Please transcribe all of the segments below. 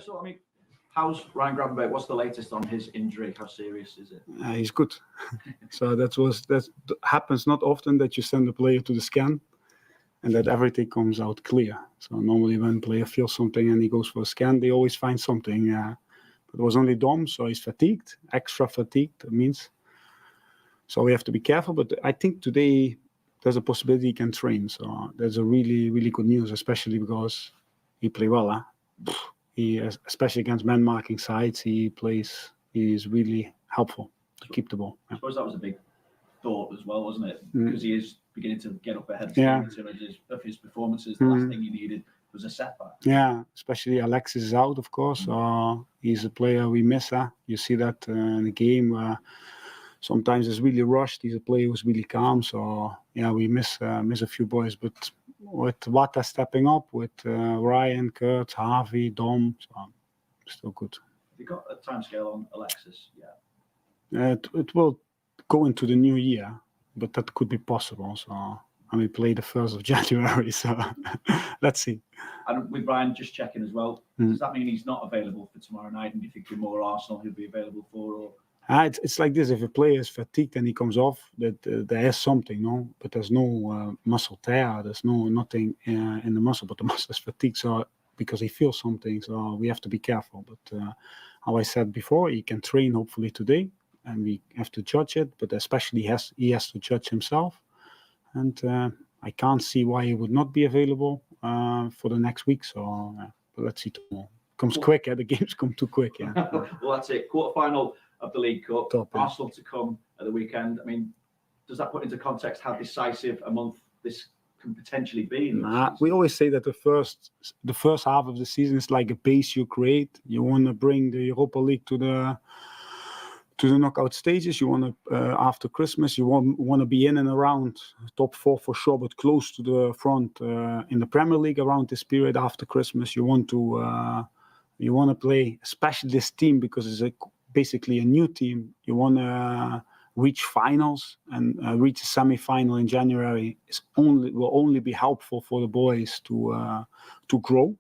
So, I mean, how's Ryan Gravenberch? What's the latest on his injury? How serious is it? He's good. So that happens not often that you send a player to the scan and that everything comes out clear. So normally when a player feels something and he goes for a scan, they always find something. But it was only Dom, so he's fatigued, extra fatigued, that means. So we have to be careful. But I think today there's a possibility he can train. So that's a really, really good news, especially because he played well. He, especially against man-marking sides, he is really helpful to keep the ball. I suppose that was a big thought as well, wasn't it? Because he is beginning to get up ahead of his performances. The last thing he needed was a setback. Yeah, especially Alexis is out, of course. He's a player we miss. You see that in the game. Sometimes it's really rushed. He's a player who's really calm. So yeah, we miss a few boys. But with Wata stepping up, with Ryan, Kurt, Harvey, Dom, so still good. Have you got a timescale on Alexis? It will go into the new year, but that could be possible. So we play the 1st of January. So let's see. And with Ryan, just checking as well, does that mean he's not available for tomorrow night? And do you think with more Arsenal he'll be available for? Or it's like this: if a player is fatigued and he comes off, that there is something, no, but there's no muscle tear. There's nothing in the muscle, but the muscle is fatigued. So because he feels something, so we have to be careful. But how I said before, he can train hopefully today, and we have to judge it. But especially he has to judge himself, and I can't see why he would not be available for the next week. So but let's see tomorrow. Comes quick, the games come too quick. Yeah. Well, that's it. Quarterfinal of the League Cup. Top, yeah. Arsenal to come at the weekend. I mean, does that put into context how decisive a month this can potentially be? We always say that the first half of the season is like a base you create. You want to bring the Europa League to the knockout stages. You want to after Christmas, you want to be in and around top 4 for sure, but close to the front in the Premier League around this period after Christmas. You want to play, especially this team, because it's basically a new team. You want to reach finals and reach a semi-final in January. Will only be helpful for the boys to grow.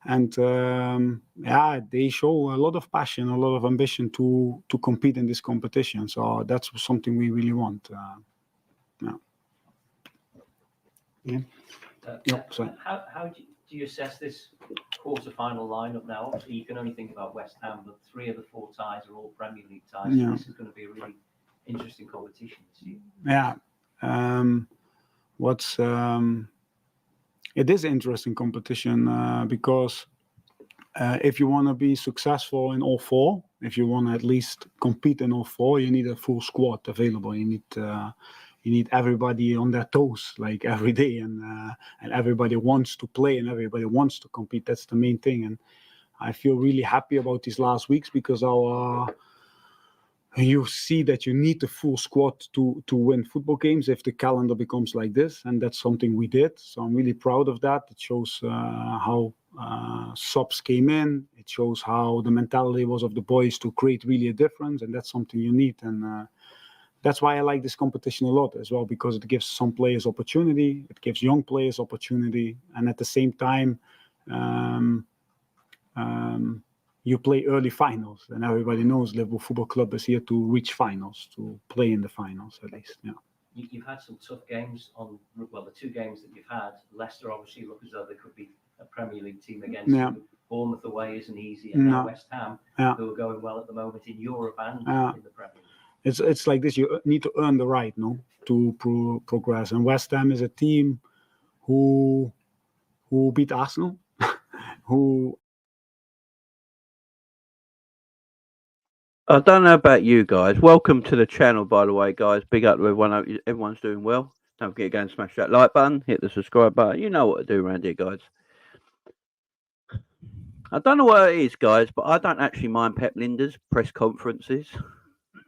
And they show a lot of passion, a lot of ambition to compete in this competition. So that's something we really want. How do you assess this quarter-final lineup now? Obviously, you can only think about West Ham, but 3 of the 4 ties are all Premier League ties. So this is going to be a really interesting competition this year. Yeah. It is an interesting competition because if you want to be successful in all 4, if you want to at least compete in all 4, you need a full squad available. You need everybody on their toes like every day, and everybody wants to play and everybody wants to compete. That's the main thing, and I feel really happy about these last weeks because you see that you need the full squad to win football games if the calendar becomes like this, and that's something we did. So I'm really proud of that. It shows how subs came in. It shows how the mentality was of the boys to create really a difference, and that's something you need. And that's why I like this competition a lot as well, because it gives some players opportunity, it gives young players opportunity, and at the same time, you play early finals, and everybody knows Liverpool Football Club is here to reach finals, to play in the finals at least. Yeah. You've had some tough games the 2 games that you've had. Leicester obviously look as though they could be a Premier League team against you. Bournemouth away isn't easy, and now West Ham, who are going well at the moment in Europe and in the Premier League. It's like this. You need to earn the right, to progress. And West Ham is a team who beat Arsenal, who. I don't know about you guys. Welcome to the channel, by the way, guys. Big up to everyone. Everyone's doing well. Don't forget to go and smash that like button, hit the subscribe button. You know what to do around here, guys. I don't know what it is, guys, but I don't actually mind Pep Lijnders' press conferences.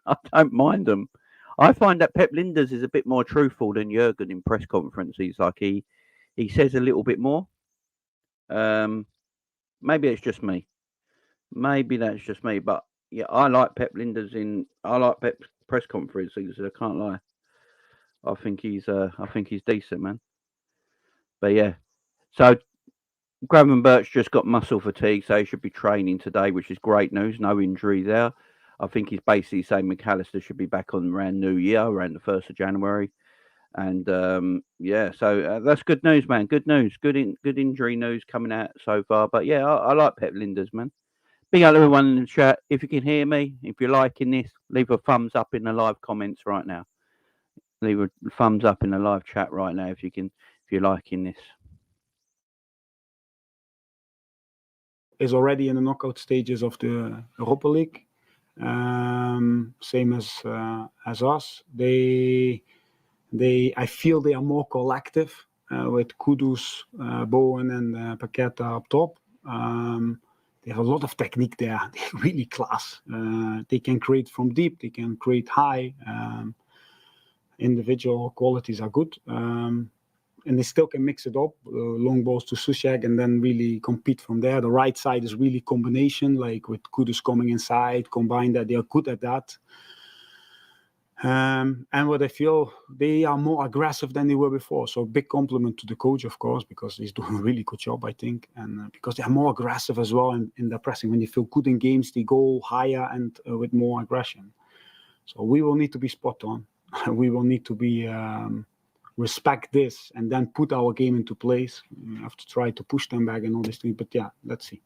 I don't mind them. I find that Pep Lijnders is a bit more truthful than Jurgen in press conferences. Like he says a little bit more. Maybe it's just me. Maybe that's just me, but yeah, I like Pep Lijnders I like Pep's press conferences. I can't lie. I think he's decent, man. But yeah, so Gravenberch just got muscle fatigue, so he should be training today, which is great news. No injury there. I think he's basically saying McAllister should be back on around New Year, around the 1st of January. And so that's good news, man. Good news. Good injury news coming out so far. But yeah, I like Pep Lijnders, man. Big up everyone in the chat. If you can hear me, if you're liking this, leave a thumbs up in the live comments right now. Leave a thumbs up in the live chat right now if you're liking this. Is already in the knockout stages of the Europa League, same as us. I feel they are more collective with Kudus, Bowen, and Paqueta up top. They have a lot of technique there. They're really class. They can create from deep. They can create high. Individual qualities are good. And they still can mix it up, long balls to Sushek, and then really compete from there. The right side is really combination, like with Kudus coming inside, combine that. They are good at that. And what I feel, they are more aggressive than they were before. So big compliment to the coach, of course, because he's doing a really good job, I think. And because they are more aggressive as well in their pressing. When they feel good in games, they go higher and with more aggression. So we will need to be spot on. We will need to be... respect this and then put our game into place. We have to try to push them back and all these things. But yeah, let's see.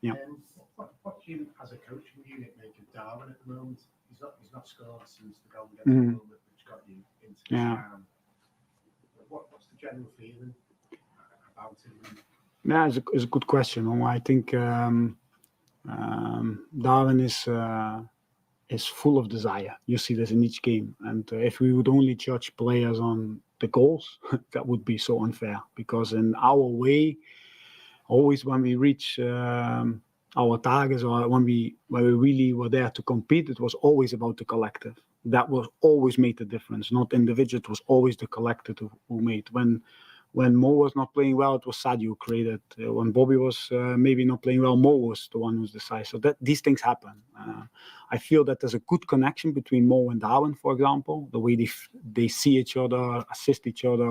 Yeah. What do you, as a coaching unit, make of Darwin at the moment? He's not scored since the goal against Liverpool, which got you into the round. What's the general feeling about him? Yeah, it's a good question. I think Darwin is full of desire. You see this in each game. And if we would only judge players on the goals, that would be so unfair. Because in our way, always when we reach our targets or when we really were there to compete, it was always about the collective. That was always made the difference, not individual. It was always the collective who made. When Mo was not playing well, it was Sadio who created. When Bobby was maybe not playing well, Mo was the one who's decisive. So that these things happen. I feel that there's a good connection between Mo and Darwin, for example, the way they see each other, assist each other.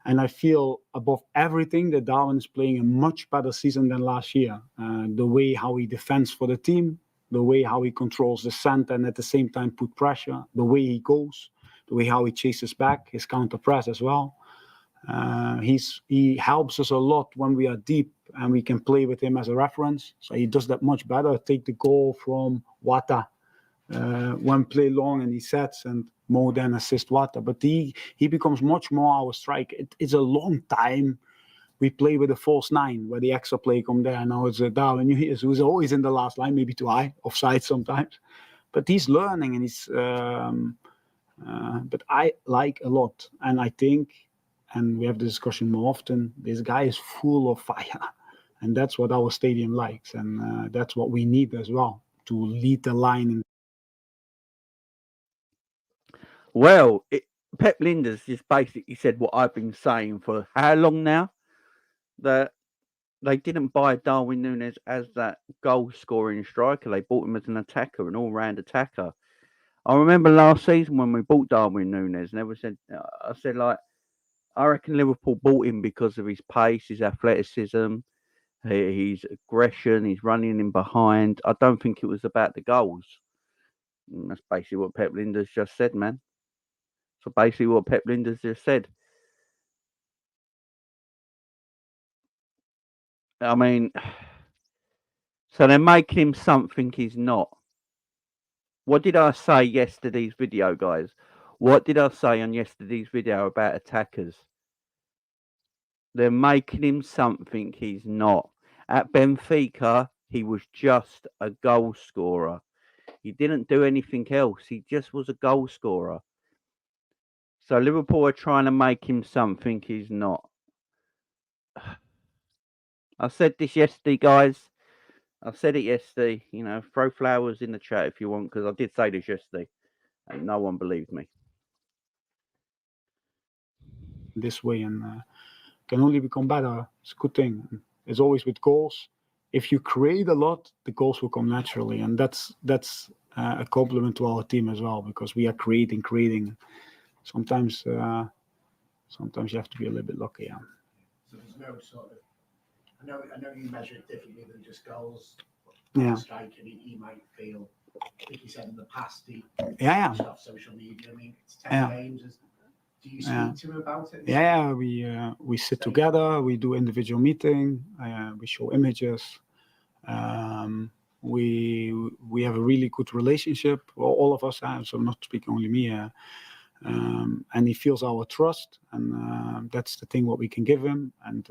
And I feel above everything that Darwin is playing a much better season than last year. The way how he defends for the team, the way how he controls the center and at the same time put pressure, the way he goes, the way how he chases back, his counter press as well. He helps us a lot when we are deep and we can play with him as a reference. So he does that much better. Take the goal from Wata, one play long and he sets and Mo then assist Wata. But he becomes much more our striker. It's a long time we play with a false nine where the extra play come there. Now it's Darwin Nunez who's always in the last line, maybe too high, offside sometimes. But he's learning and he's... but I like a lot. And I think, and we have the discussion more often, this guy is full of fire. And that's what our stadium likes. And that's what we need as well, to lead the line. Well, Pep Lijnders just basically said what I've been saying for how long now? That they didn't buy Darwin Nunez as that goal-scoring striker. They bought him as an attacker, an all-round attacker. I remember last season when we bought Darwin Nunez, and I said, I reckon Liverpool bought him because of his pace, his athleticism, his aggression, his running in behind. I don't think it was about the goals. And that's basically what Pep Lijnders just said, man. So basically what Pep Lijnders just said. I mean, so they're making him something he's not. What did I say yesterday's video, guys? What did I say on yesterday's video about attackers? They're making him something he's not. At Benfica, he was just a goal scorer. He didn't do anything else. He just was a goal scorer. So Liverpool are trying to make him something he's not. I said this yesterday, guys. I said it yesterday. You know, throw flowers in the chat if you want, because I did say this yesterday, and no one believed me. This way and can only become better. It's a good thing. It's always with goals. If you create a lot, the goals will come naturally, and that's a compliment to our team as well, because we are creating. Sometimes sometimes you have to be a little bit lucky. Yeah. So there's no sort of. I know you measure it differently than just goals. Yeah. Striker, he might feel. I think he said in the past he Yeah. off social media. I mean, it's 10 Yeah. games. Do you speak to him about it? Yeah, we sit together. We do individual meeting. We show images. We have a really good relationship. Well, all of us have. So I'm not speaking only me. And he feels our trust, and that's the thing what we can give him. And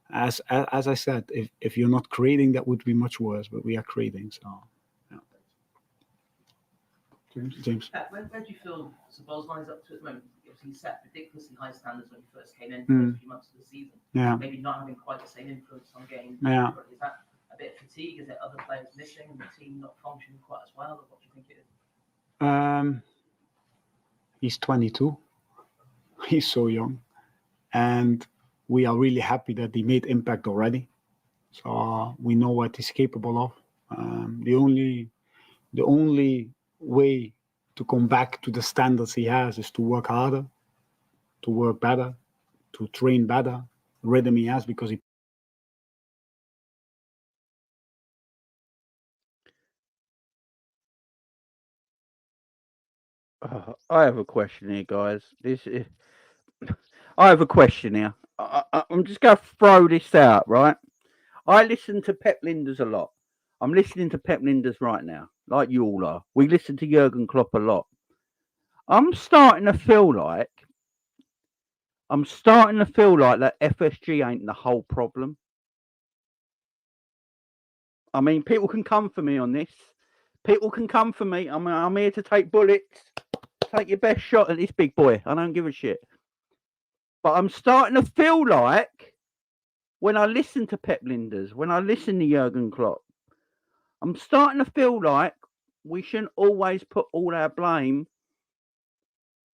as I said, if you're not creating, that would be much worse. But we are creating. So. James. Where do you feel Bosley's up to at the moment? He set ridiculously high standards when he first came in for the first few months of the season. Yeah. Maybe not having quite the same influence on games. Yeah. Is that a bit of fatigue? Is it other players missing and the team not functioning quite as well? Or what do you think it is? He's 22. He's so young. And we are really happy that he made impact already. So we know what he's capable of. The only way to come back to the standards he has is to work harder, to work better, to train better. The rhythm he has because he. I have a question here, guys. I have a question here. I'm just going to throw this out, right? I listen to Pep Lijnders a lot. I'm listening to Pep Lijnders right now, like you all are. We listen to Jurgen Klopp a lot. I'm starting to feel like that FSG ain't the whole problem. I mean, people can come for me on this. People can come for me. I'm here to take bullets. Take your best shot at this big boy. I don't give a shit. But I'm starting to feel like when I listen to Pep Lijnders, when I listen to Jurgen Klopp, I'm starting to feel like we shouldn't always put all our blame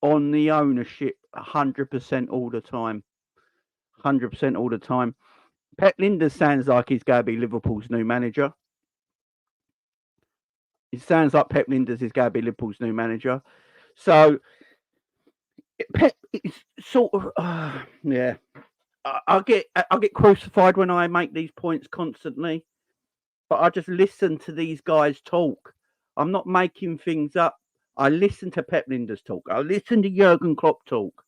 on the ownership 100% all the time. 100% all the time. Pep Lijnders sounds like he's going to be Liverpool's new manager. It sounds like Pep Lijnders is going to be Liverpool's new manager. So, Pep is sort of, yeah. I get crucified when I make these points constantly, but I just listen to these guys talk. I'm not making things up. I listen to Pep Lijnders talk. I listen to Jurgen Klopp talk.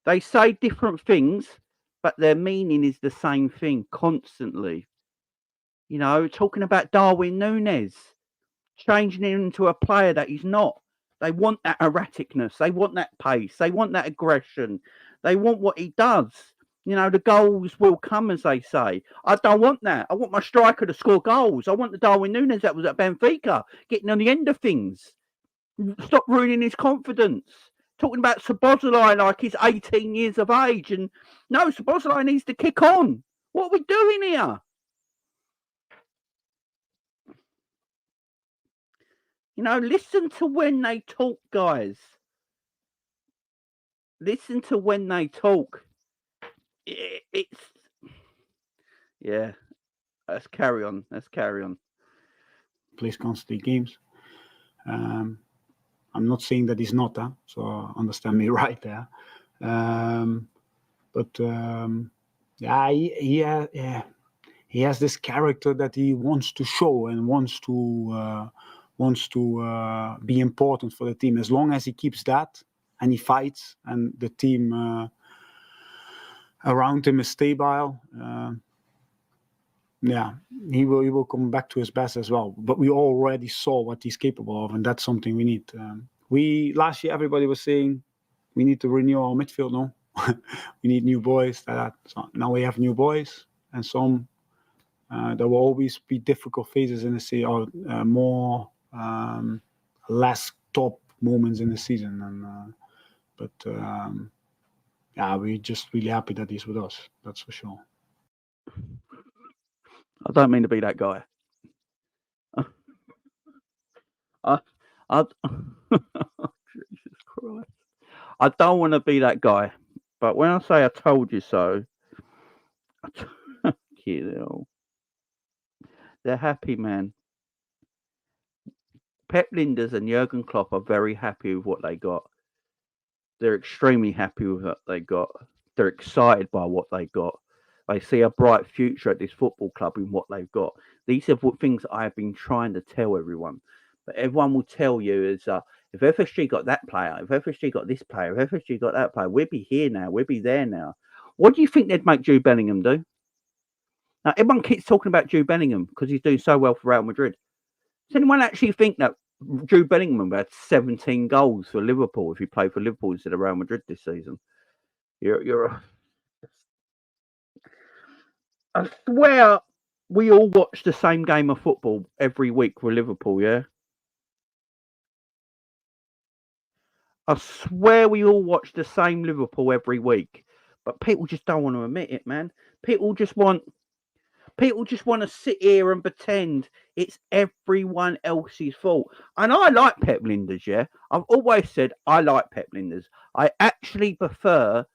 They say different things, but their meaning is the same thing constantly. You know, talking about Darwin Nunez, changing him into a player that he's not. They want that erraticness. They want that pace. They want that aggression. They want what he does. You know, the goals will come, as they say. I don't want that. I want my striker to score goals. I want the Darwin Nunez that was at Benfica, getting on the end of things. Stop ruining his confidence. Talking about Szoboszlai like he's 18 years of age. And no, Szoboszlai needs to kick on. What are we doing here? You know, listen to when they talk, guys. Listen to when they talk. It's yeah. Let's carry on. Plays constantly games. I'm not saying that he's not, so understand me right there. He has this character that he wants to show and wants to be important for the team. As long as he keeps that and he fights and the team around him is stable, he will come back to his best as well. But we already saw what he's capable of, and that's something we need. Last year everybody was saying we need to renew our midfield. No, we need new boys. So now we have new boys, and some there will always be difficult phases in the season, or less top moments in the season. We're just really happy that he's with us. That's for sure. I don't mean to be that guy. Jesus Christ. I don't want to be that guy. But when I say I told you so, they're happy, man. Pep Lijnders and Jurgen Klopp are very happy with what they got. They're extremely happy with what they got. They're excited by what they got. They see a bright future at this football club in what they've got. These are things that I have been trying to tell everyone. But everyone will tell you is if FSG got that player, if FSG got this player, if FSG got that player, we'd be here now. We'd be there now. What do you think they'd make Jude Bellingham do? Now, everyone keeps talking about Jude Bellingham because he's doing so well for Real Madrid. Does anyone actually think that Jude Bellingham had 17 goals for Liverpool if he played for Liverpool instead of Real Madrid this season? I swear we all watch the same game of football every week for Liverpool, yeah? I swear we all watch the same Liverpool every week. But people just don't want to admit it, man. People just want to sit here and pretend it's everyone else's fault. And I like Pep Lijnders, yeah? I've always said I like Pep Lijnders. I actually prefer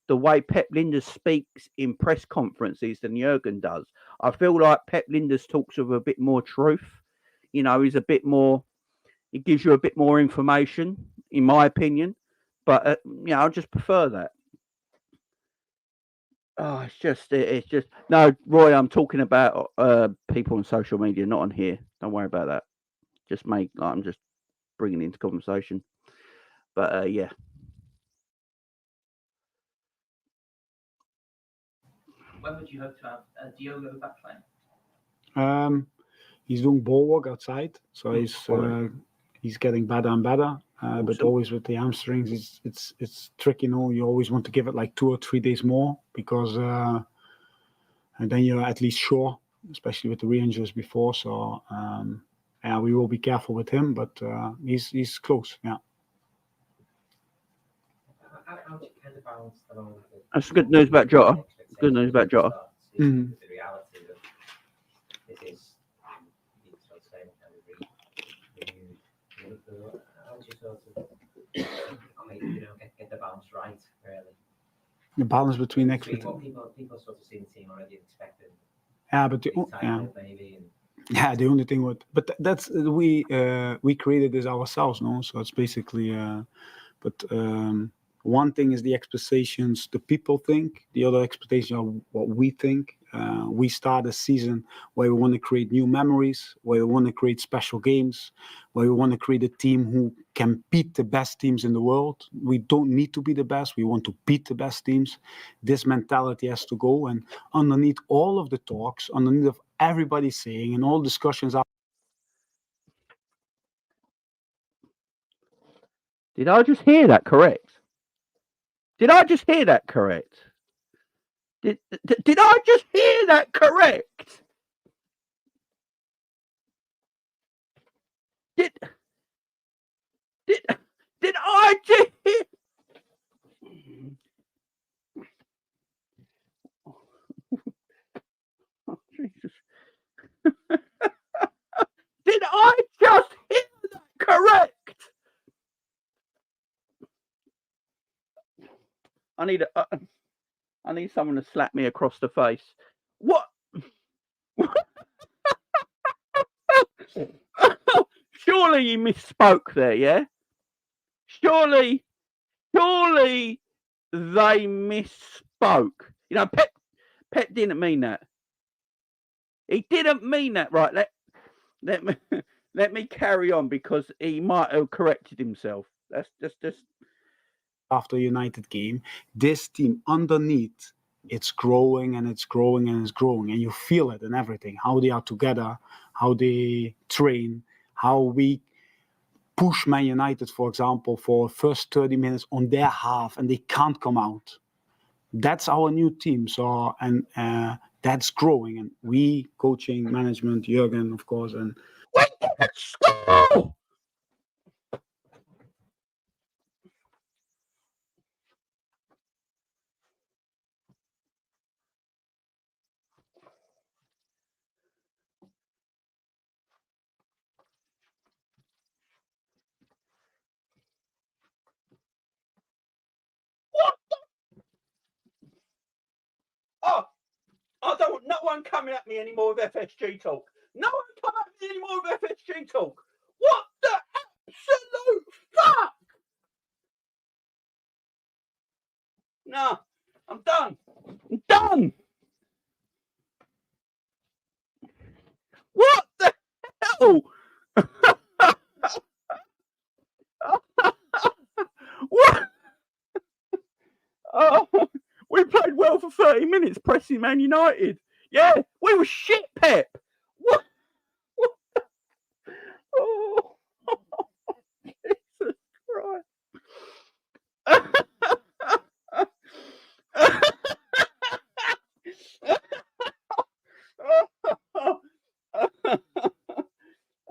the way Pep Lijnders speaks in press conferences than Jurgen does. I feel like Pep Lijnders talks with a bit more truth. You know, he's a bit more, he gives you a bit more information, in my opinion. But, I just prefer that. Oh, it's just no, Roy. I'm talking about people on social media, not on here. Don't worry about that. I'm just bringing it into conversation. But yeah. When would you hope to have Diogo back playing? He's doing ball work outside, so he's getting better and better. Awesome. But always with the hamstrings, it's tricky. You always want to give it like 2 or 3 days more because. And then you're at least sure, especially with the re-injuries before. So, we will be careful with him, but he's close, yeah. How do you kind of balance that on? That's good news about Jota. Good news about Jota. The reality that this is how would you sort of get the balance right, really? The balance between what people sort of see the team already expecting. Yeah, but the only thing that's we created this ourselves, no? So it's basically one thing is the expectations the people think, the other expectations are what we think. We start a season where we want to create new memories, where we want to create special games, where we want to create a team who can beat the best teams in the world. We don't need to be the best. We want to beat the best teams. This mentality has to go. And underneath all of the talks, underneath of everybody saying and all discussions are. Did I just hear that correct? Did I just hear that correct? Did I just hear that correct? Did I just hear? Oh, Jesus. Did I just hear that correct? I need someone to slap me across the face. What? Surely you misspoke there, yeah? Surely they misspoke. You know, Pep didn't mean that. He didn't mean that, right? Let me carry on because he might have corrected himself. That's just. After United game, this team underneath, it's growing and it's growing and it's growing, and you feel it and everything. How they are together, how they train, how we push Man United, for example, for first 30 minutes on their half, and they can't come out. That's our new team. So that's growing, and we coaching, management, Jurgen, of course, and. Let's go! What the? Oh, I don't want no one coming at me anymore with FSG talk. No one come at me anymore with FSG talk. What the absolute fuck? No, I'm done. I'm done. What the hell? What? Oh, we played well for 30 minutes pressing Man United. Yeah, we were shit, Pep. What? Oh, Jesus Christ.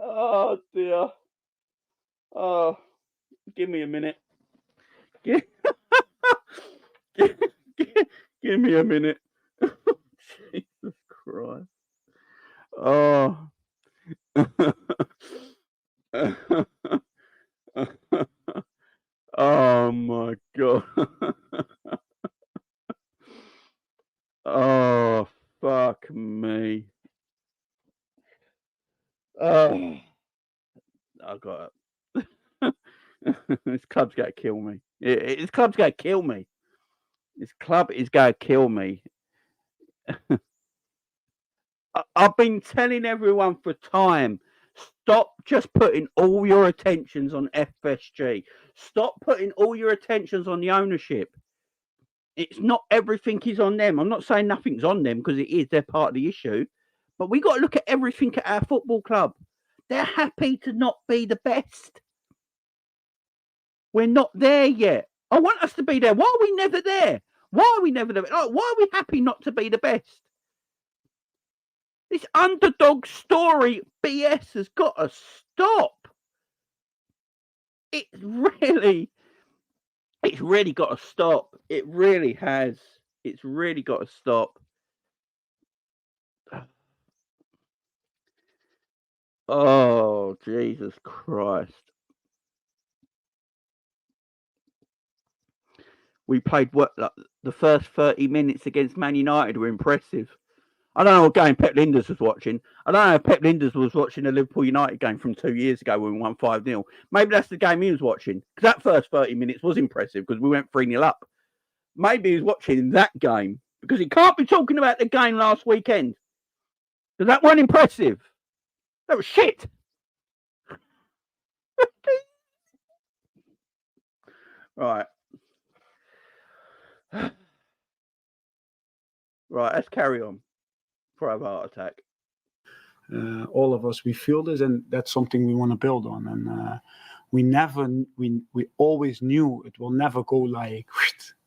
Oh dear. Oh, give me a minute. Give me a minute. Jesus Christ. Oh. Oh my God. Oh, fuck me. Oh, I got it. This club's going to kill me. This club's going to kill me. This club is going to kill me. I've been telling everyone for time, stop just putting all your attentions on FSG. Stop putting all your attentions on the ownership. It's not everything is on them. I'm not saying nothing's on them because it is. They're part of the issue. But we got to look at everything at our football club. They're happy to not be the best. We're not there yet. I want us to be there. Why are we never there? Why are we never there? Why are we happy not to be the best? This underdog story BS has got to stop. It's really got to stop. It really has. It's really got to stop. Oh, Jesus Christ. We played the first 30 minutes against Man United were impressive. I don't know what game Pep Lijnders was watching. I don't know if Pep Lijnders was watching the Liverpool United game from 2 years ago when we won 5-0. Maybe that's the game he was watching. Because that first 30 minutes was impressive because we went 3-0 up. Maybe he was watching that game because he can't be talking about the game last weekend. Because that wasn't impressive. That was shit. Right. Right, let's carry on before I have a heart attack. All of us, we feel this, and that's something we want to build on. And we always knew it will never go like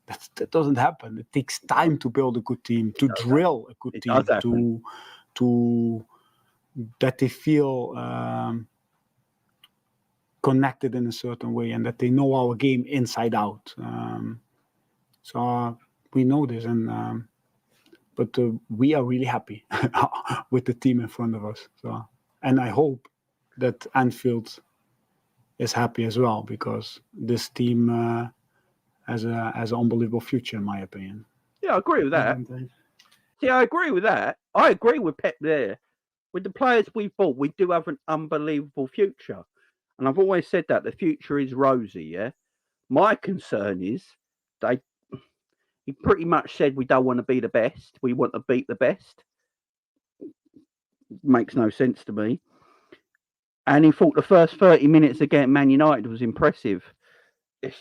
that. Doesn't happen. It takes time to build a good team, to drill a good team, to that they feel connected in a certain way, and that they know our game inside out. So we know this, and but we are really happy with the team in front of us. So, and I hope that Anfield is happy as well, because this team has an unbelievable future, in my opinion. Yeah, I agree with that. Yeah, I agree with that. I agree with Pep there. With the players we've bought, we do have an unbelievable future. And I've always said that the future is rosy, yeah? My concern is he pretty much said we don't want to be the best. We want to beat the best. Makes no sense to me. And he thought the first 30 minutes against Man United was impressive. The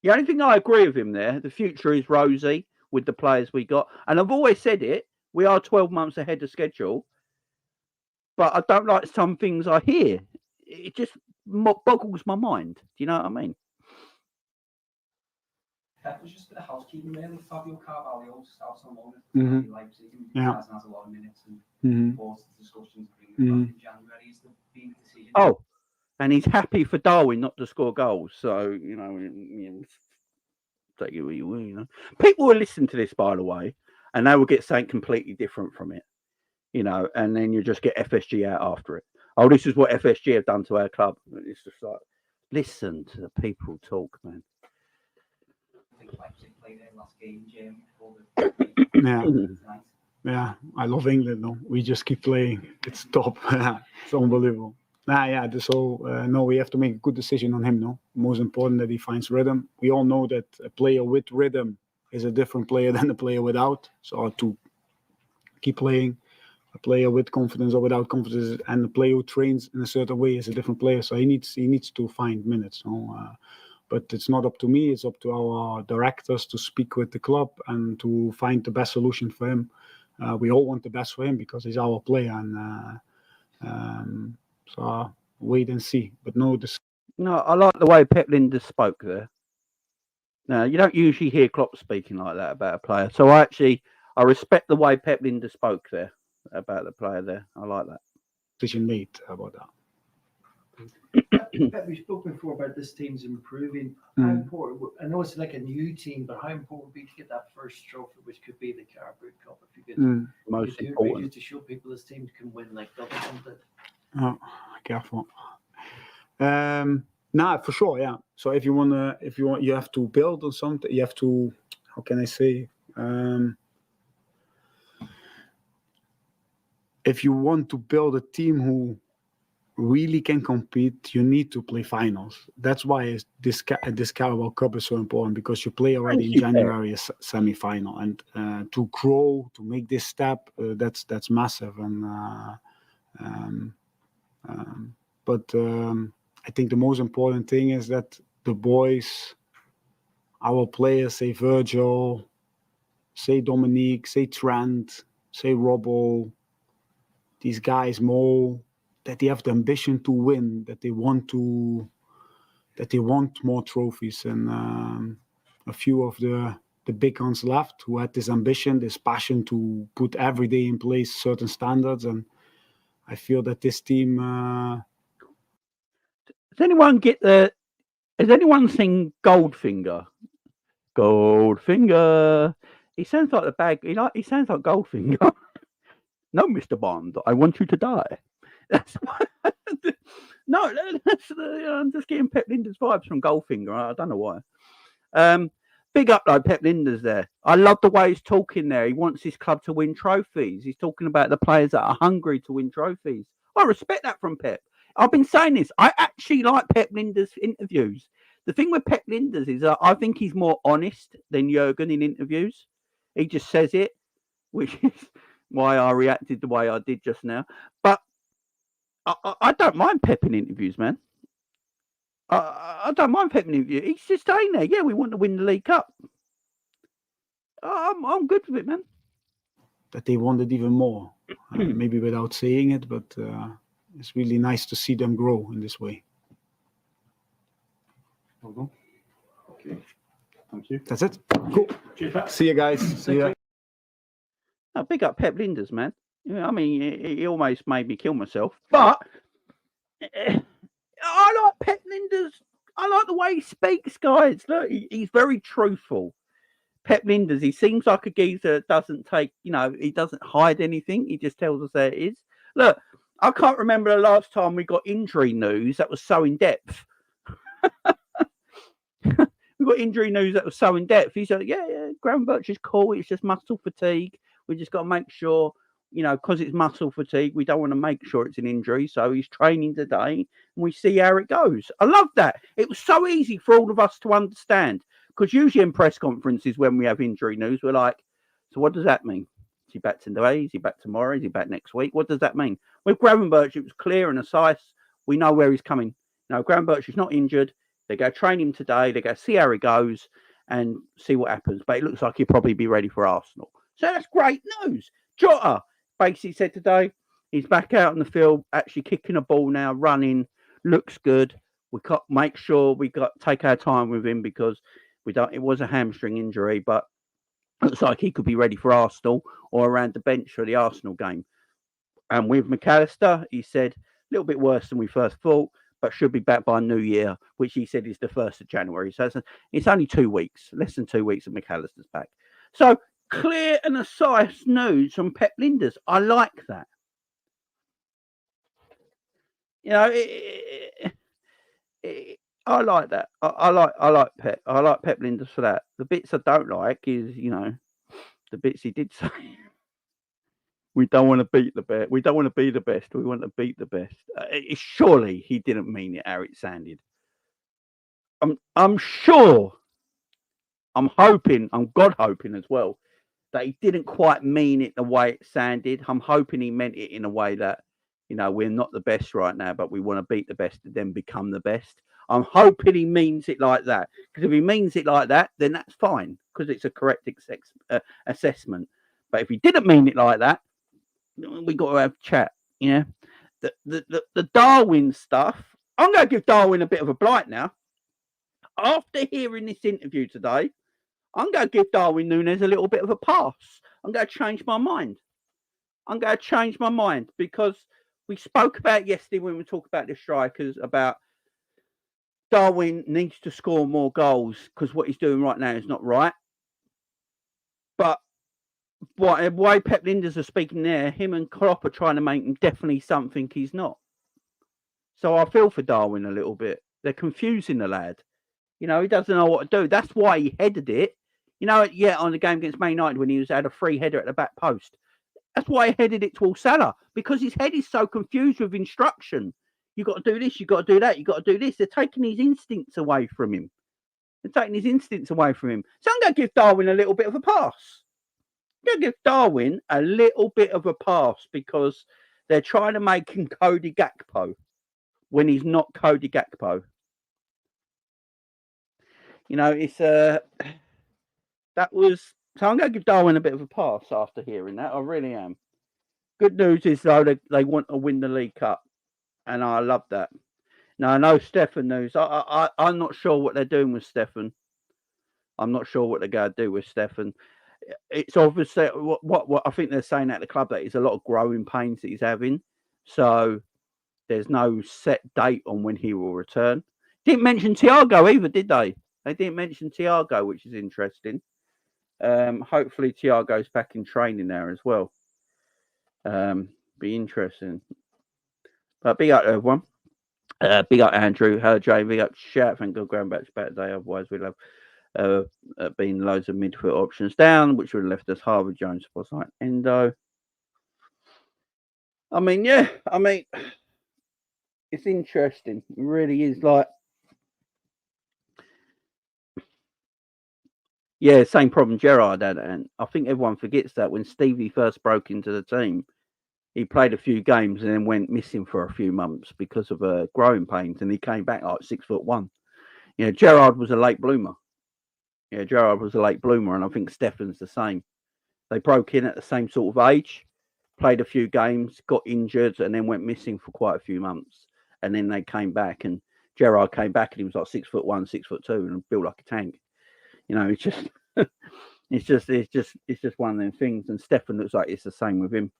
only thing I agree with him there, the future is rosy with the players we got. And I've always said it, we are 12 months ahead of schedule. But I don't like some things I hear. It just boggles my mind. Do you know what I mean? That was just a bit of housekeeping, really. Fabio Carvalho starts on loan in Leipzig, and has a lot of minutes and forced discussions to bring him back in January. Is the big decision. Oh, and he's happy for Darwin not to score goals. So, you know, take it what you will, you know. People will listen to this, by the way, and they will get something completely different from it, you know, and then you just get FSG out after it. Oh, this is what FSG have done to our club. It's just like, listen to the people talk, man. Yeah, I love England though. We just keep playing. It's top. It's unbelievable. Yeah. So no, we have to make a good decision on him. No, most important that he finds rhythm. We all know that a player with rhythm is a different player than a player without. So to keep playing, a player with confidence or without confidence, and a player who trains in a certain way is a different player. So he needs to find minutes. No? But it's not up to me. It's up to our directors to speak with the club and to find the best solution for him. We all want the best for him because he's our player, and so wait and see. But no, I like the way Pep Lijnders spoke there. Now, you don't usually hear Klopp speaking like that about a player. So I respect the way Pep Lijnders spoke there about the player there. I like that. Decision made about that. Pep, we spoke before about this team's improving. How important? I know it's like a new team, but how important would it be to get that first trophy, which could be the Carabao Cup, if you could? Most important to show people this team can win like double something. Oh, careful. Nah, for sure, yeah. So if you want, you have to build on something. You have to, how can I say? If you want to build a team who really can compete, you need to play finals. That's why this Carabao Cup is so important, because you play already in January a semi-final, and to grow, to make this step, that's massive. And but I think the most important thing is that the boys, our players, say Virgil, say Dominique, say Trent, say Robbo, these guys, Mo, that they have the ambition to win, that they want more trophies. And a few of the big ones left who had this ambition, this passion to put every day in place certain standards. And I feel that this team... Has anyone seen Goldfinger? Goldfinger. He sounds like the bag. He sounds like Goldfinger. No, Mr. Bond, I want you to die. I'm just getting Pep Lijnders vibes from Goldfinger. I don't know why. Big up though, Pep Lijnders there. I love the way he's talking there. He wants his club to win trophies. He's talking about the players that are hungry to win trophies. I respect that from Pep. I've been saying this. I actually like Pep Lijnders' interviews. The thing with Pep Lijnders is that I think he's more honest than Jurgen in interviews. He just says it, which is why I reacted the way I did just now. But I don't mind Pep in interviews, man. I don't mind Pep in interviews. He's just saying there, yeah, we want to win the League Cup. I'm good with it, man. That they wanted even more, maybe without saying it, but it's really nice to see them grow in this way. Okay, thank you. That's it. Cool. Cheers, see you guys. See ya. Big up Pep Lijnders, man. I mean, he almost made me kill myself. But I like Pep Lijnders. I like the way he speaks, guys. Look, he's very truthful. Pep Lijnders, he seems like a geezer that doesn't take, he doesn't hide anything. He just tells us how it is. Look, I can't remember the last time we got injury news that was so in depth. We got injury news that was so in depth. He said, yeah, Gravenberch is cool. It's just muscle fatigue. We just got to make sure, because it's muscle fatigue, we don't want to make sure it's an injury. So he's training today and we see how it goes. I love that. It was so easy for all of us to understand, because usually in press conferences when we have injury news, we're like, so what does that mean? Is he back today? Is he back tomorrow? Is he back next week? What does that mean? With Gravenberch, it was clear and concise. We know where he's coming. Gravenberch is not injured. They go train him today. They go see how he goes and see what happens. But it looks like he'll probably be ready for Arsenal. So that's great news. Jota basically said today he's back out in the field, actually kicking a ball now, running, looks good. We got make sure we take our time with him, because it was a hamstring injury, but it looks like he could be ready for Arsenal or around the bench for the Arsenal game. And with McAllister, he said a little bit worse than we first thought, but should be back by New Year, which he said is the 1st of January. So it's only 2 weeks, less than 2 weeks of McAllister's back. So clear and concise news from Pep Lijnders. I like that. I like that. I like Pep. I like Pep Lijnders for that. The bits I don't like is, the bits he did say. We don't want to beat the best. We don't want to be the best. We want to beat the best. Surely he didn't mean it how it sounded. I'm sure. I'm hoping. I'm God hoping as well that he didn't quite mean it the way it sounded. I'm hoping he meant it in a way that, we're not the best right now, but we want to beat the best and then become the best. I'm hoping he means it like that. Because if he means it like that, then that's fine. Because it's a correct assessment. But if he didn't mean it like that, we got to have a chat. The Darwin stuff. I'm going to give Darwin a bit of a blight now. After hearing this interview today, I'm going to give Darwin Nunez a little bit of a pass. I'm going to change my mind. Because we spoke about yesterday when we talked about the strikers, about Darwin needs to score more goals because what he's doing right now is not right. But why Pep Lijnders are speaking there, him and Klopp are trying to make him definitely something he's not. So I feel for Darwin a little bit. They're confusing the lad. He doesn't know what to do. That's why he headed it. On the game against Man United when he had a free header at the back post. That's why he headed it towards Salah, because his head is so confused with instruction. You got to do this, you got to do that, you got to do this. They're taking his instincts away from him. So I'm going to give Darwin a little bit of a pass. Because they're trying to make him Cody Gakpo when he's not Cody Gakpo. So I'm going to give Darwin a bit of a pass after hearing that. I really am. Good news is, though, they want to win the League Cup. And I love that. Now, I know Stefan knows. I'm not sure what they're doing with Stefan. I'm not sure what they're going to do with Stefan. It's obviously what I think they're saying at the club, that it's a lot of growing pains that he's having. So there's no set date on when he will return. Didn't mention Thiago either, did they? They didn't mention Thiago, which is interesting. Hopefully Thiago's back in training there as well. Be interesting. But big up everyone. Big up Andrew, Jay, big up Shat. Thank God going back to back today. Otherwise we'd have been loads of midfield options down, which would have left us Harvey Jones, like Endo. It's interesting. It really is. Same problem Gerrard had, and I think everyone forgets that when Stevie first broke into the team, he played a few games and then went missing for a few months because of growing pains, and he came back like 6'1". Gerrard was a late bloomer. And I think Stefan's the same. They broke in at the same sort of age, played a few games, got injured, and then went missing for quite a few months. And then they came back, and Gerrard came back, and he was like 6'1", 6'2", and built like a tank. It's just, it's just one of them things. And Stefan looks like it's the same with him.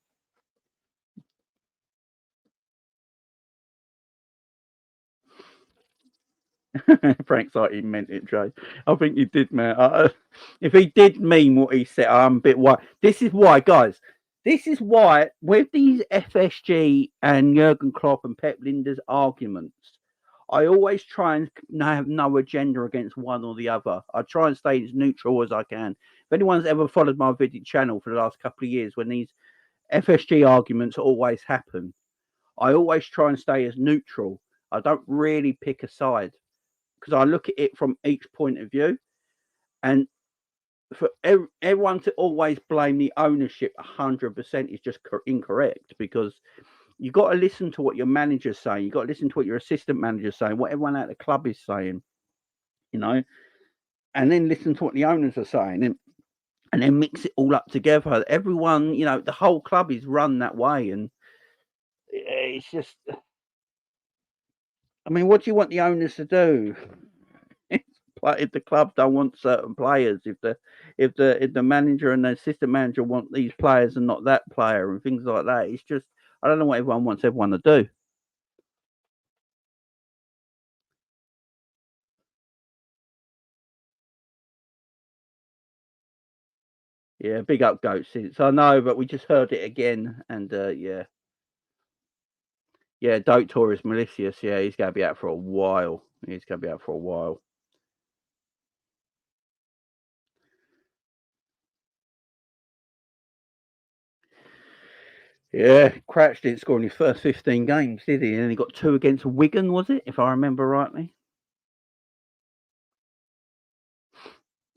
Frank's like he meant it, Jay. I think he did, man. If he did mean what he said, I'm a bit worried. This is why, guys. This is why with these FSG and Jurgen Klopp and Pep Lijnders arguments, I always try and have no agenda against one or the other. I try and stay as neutral as I can. If anyone's ever followed my video channel for the last couple of years, when these FSG arguments always happen, I always try and stay as neutral. I don't really pick a side, because I look at it from each point of view. And for everyone to always blame the ownership 100% is just incorrect, because you've got to listen to what your manager's saying. You've got to listen to what your assistant manager's saying, what everyone at the club is saying, and then listen to what the owners are saying, and then mix it all up together. Everyone, the whole club is run that way. And it's just, what do you want the owners to do? If the club don't want certain players, if the manager and the assistant manager want these players and not that player, and things like that, it's just, I don't know what everyone wants everyone to do. Yeah, big up Goat since I know, but we just heard it again, and Dope Tour is malicious. Yeah, he's going to be out for a while. Yeah, Crouch didn't score in his first 15 games, did he? And he got 2 against Wigan, was it, if I remember rightly?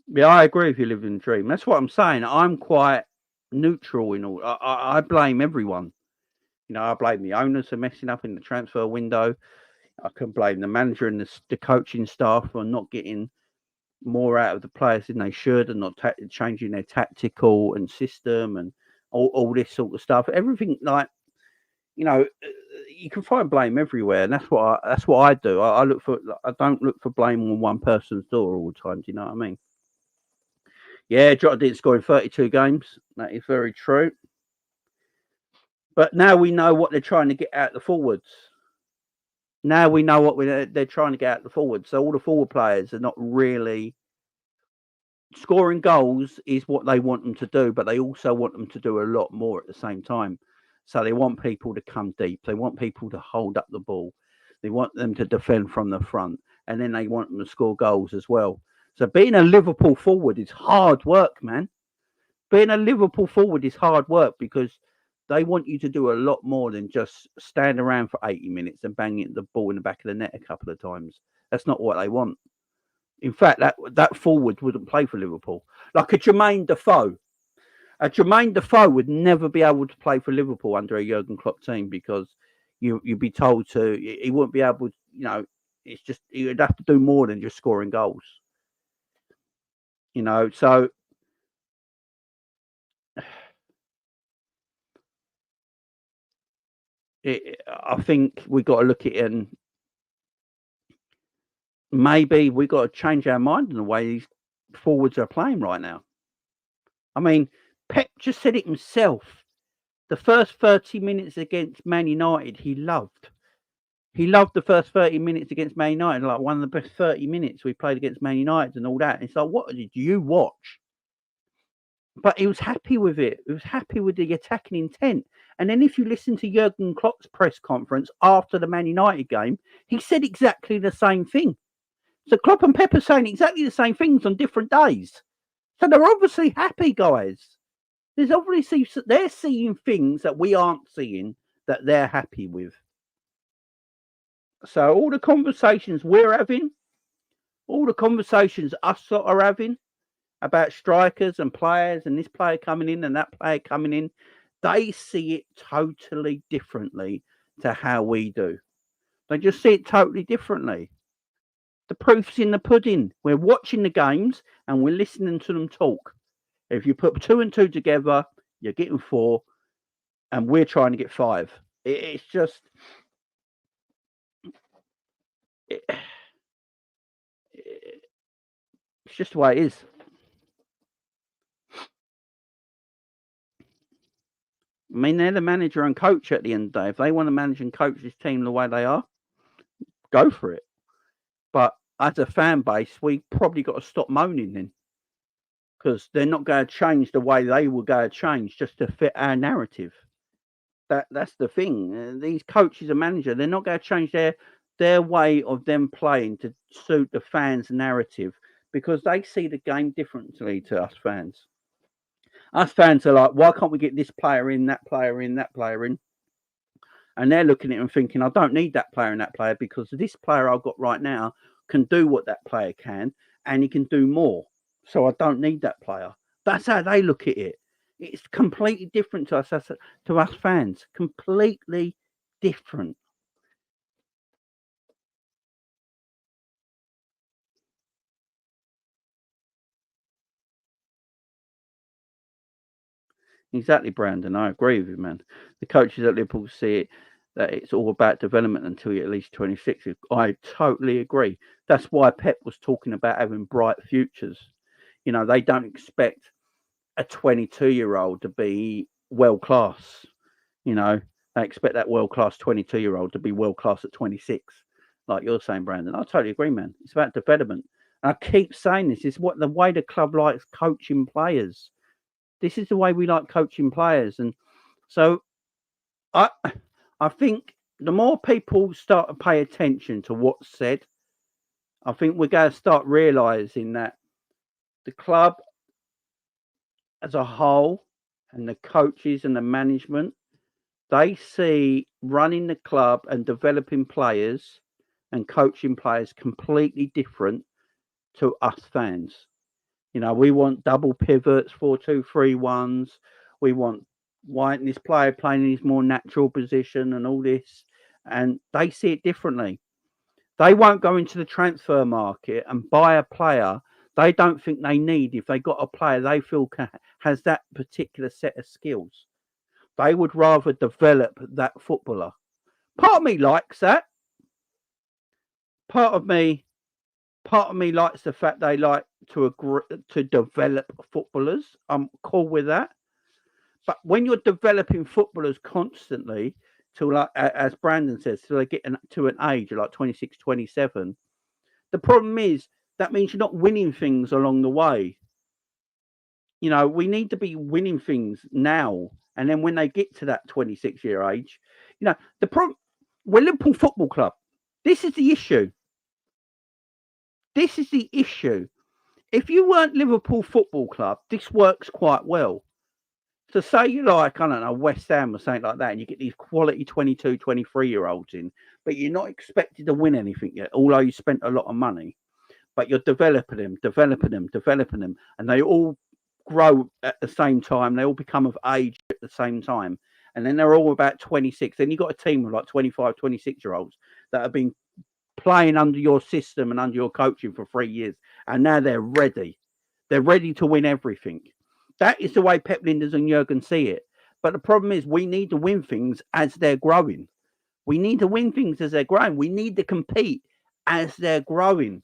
Yeah, I agree with you, living the dream. That's what I'm saying. I'm quite neutral in all. I blame everyone. I blame the owners for messing up in the transfer window. I can blame the manager and the coaching staff for not getting more out of the players than they should, and not changing their tactical and system and all this sort of stuff. Everything, like, you can find blame everywhere, and that's what I do. I don't look for blame on one person's door all the time. Do you know what I mean? Yeah, Jota didn't score in 32 games. That is very true. But now we know what they're trying to get out the forwards. Now we know what they're trying to get out the forwards. So all the forward players are not really scoring goals is what they want them to do, but they also want them to do a lot more at the same time. So they want people to come deep. They want people to hold up the ball. They want them to defend from the front, and then they want them to score goals as well. So being a Liverpool forward is hard work, man. Being a Liverpool forward is hard work because they want you to do a lot more than just stand around for 80 minutes and bang the ball in the back of the net a couple of times. That's not what they want. In fact, that forward wouldn't play for Liverpool. Like a Jermaine Defoe. A Jermaine Defoe would never be able to play for Liverpool under a Jurgen Klopp team because you'd be told to. He wouldn't be able to, it's just, he would have to do more than just scoring goals. So I think we got to look at it, and maybe we got to change our mind in the way these forwards are playing right now. I mean, Pep just said it himself. The first 30 minutes against Man United, he loved. He loved the first 30 minutes against Man United, like one of the best 30 minutes we played against Man United and all that. And it's like, what did you watch? But he was happy with it. He was happy with the attacking intent. And then if you listen to Jurgen Klopp's press conference after the Man United game, he said exactly the same thing. So Klopp and Pep are saying exactly the same things on different days. So they're obviously happy, guys. There's obviously, they're seeing things that we aren't seeing that they're happy with. So all the conversations we're having, all the conversations us are having about strikers and players and this player coming in and that player coming in, they see it totally differently to how we do. They just see it totally differently. The proof's in the pudding. We're watching the games and we're listening to them talk. If you put 2 and 2 together, you're getting 4, and we're trying to get 5. It's just, it's just the way it is. I mean, they're the manager and coach at the end of the day. If they want to manage and coach this team the way they are, go for it. But as a fan base, we probably got to stop moaning then, because they're not going to change the way they will go to change just to fit our narrative. That's the thing. These coaches and managers, they're not going to change their way of them playing to suit the fans' narrative, because they see the game differently to us fans. Us fans are like, why can't we get this player in, that player in, that player in? And they're looking at it and thinking, I don't need that player and that player, because this player I've got right now can do what that player can, and he can do more. So I don't need that player. That's how they look at it. It's completely different to us fans. Completely different. Exactly, Brandon. I agree with you, man. The coaches at Liverpool see it, that it's all about development until you're at least 26. I totally agree. That's why Pep was talking about having bright futures. They don't expect a 22-year-old to be world class. They expect that world class 22-year-old to be world class at 26, like you're saying, Brandon. I totally agree, man. It's about development. And I keep saying this is the way the club likes coaching players. This is the way we like coaching players. And so I think the more people start to pay attention to what's said, I think we're going to start realizing that the club as a whole and the coaches and the management They see running the club and developing players and coaching players completely different to us fans. You know, we want double pivots, 4-2-3-1s. We want this player playing in his more natural position and all this. And they see it differently. They won't go into the transfer market and buy a player they don't think they need if they got a player they feel has that particular set of skills. They would rather develop that footballer. Part of me likes that. Part of me likes the fact they like to develop footballers. I'm cool with that. But when you're developing footballers constantly, till like as Brandon says, till they get to an age of like 26, 27, the problem is that means you're not winning things along the way. You know, we need to be winning things now. And then when they get to that 26-year age, you know, the problem, we're Liverpool Football Club. This is the issue. This is the issue. If you weren't Liverpool Football Club, this works quite well. So say you like, I don't know, West Ham or something like that, and you get these quality 22, 23-year-olds in, but you're not expected to win anything yet, although you spent a lot of money. But you're developing them, and they all grow at the same time. They all become of age at the same time. And then they're all about 26. Then you've got a team of like 25, 26-year-olds that have been playing under your system and under your coaching for 3 years. And now they're ready. They're ready to win everything. That is the way Pep Lijnders and Jurgen see it. But the problem is we need to win things as they're growing. We need to win things as they're growing. We need to compete as they're growing.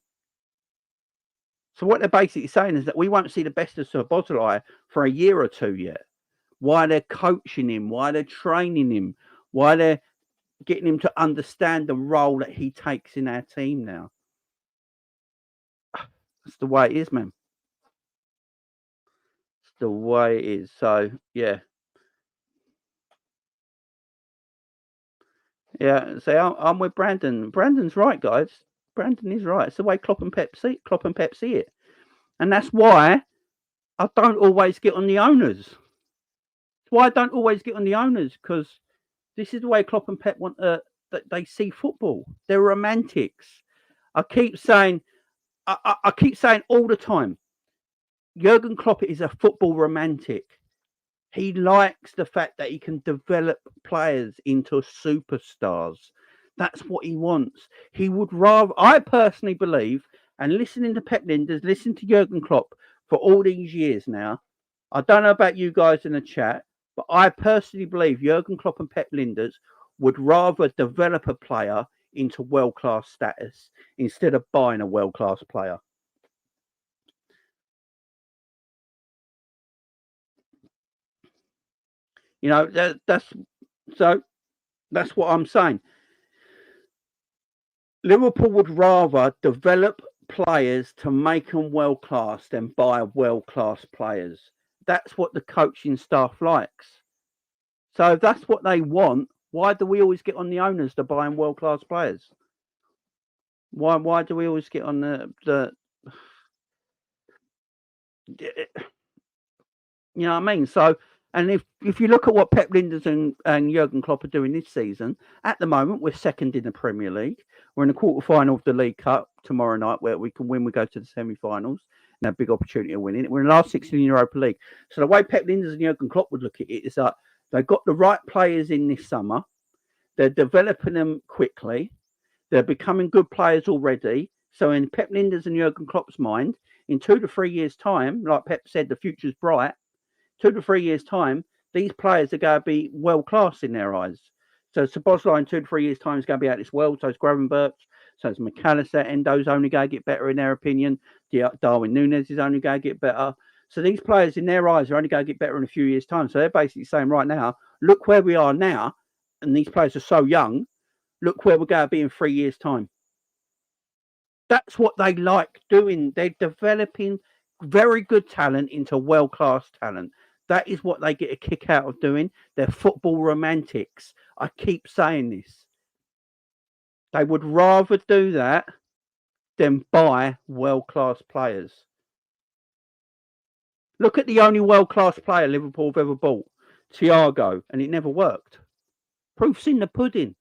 So what they're basically saying is that we won't see the best of Sir Bosley for a year or two yet. Why they're coaching him, why they're training him, why they're getting him to understand the role that he takes in our team now. That's the way it is, man. It's the way it is. So, yeah. Yeah, so I'm with Brandon. Brandon's right, guys. Brandon is right. It's the way Klopp and Pep see it. And that's why I don't always get on the owners. That's why I don't always get on the owners, because this is the way Klopp and Pep want that they see football. They're romantics. I keep saying all the time, Jurgen Klopp is a football romantic. He likes the fact that he can develop players into superstars. That's what he wants. He would rather, I personally believe, and listening to Pep Lijnders, listening to Jurgen Klopp for all these years now, I don't know about you guys in the chat, but I personally believe Jurgen Klopp and Pep Lijnders would rather develop a player into world-class status instead of buying a world-class player. You know, that's what I'm saying. Liverpool would rather develop players to make them world-class than buy world-class players. That's what the coaching staff likes. So if that's what they want, why do we always get on the owners to buying world-class players? Why do we always get on the you know what I mean? So, and if you look at what Pep Lijnders and Jurgen Klopp are doing this season, at the moment we're second in the Premier League. We're in the quarter-final of the League Cup tomorrow night, where we can win. We go to the semi-finals and have a big opportunity of winning it. We're in the last 16 in the Europa League. So the way Pep Lijnders and Jurgen Klopp would look at it is that they've got the right players in this summer. They're developing them quickly. They're becoming good players already. So in Pep Lijnders and Jurgen Klopp's mind, in 2 to 3 years' time, like Pep said, the future's bright. 2 to 3 years' time, these players are going to be world-class in their eyes. So Szoboszlai in 2 to 3 years' time is going to be out of this world. So is Gravenberch. So is McAllister. Endo's only going to get better in their opinion. Darwin Nunez is only going to get better. So these players in their eyes are only going to get better in a few years' time. So they're basically saying right now, look where we are now, and these players are so young, look where we're going to be in 3 years' time. That's what they like doing. They're developing very good talent into world-class talent. That is what they get a kick out of doing. They're football romantics. I keep saying this. They would rather do that than buy world-class players. Look at the only world-class player Liverpool have ever bought, Thiago, and it never worked. Proof's in the pudding.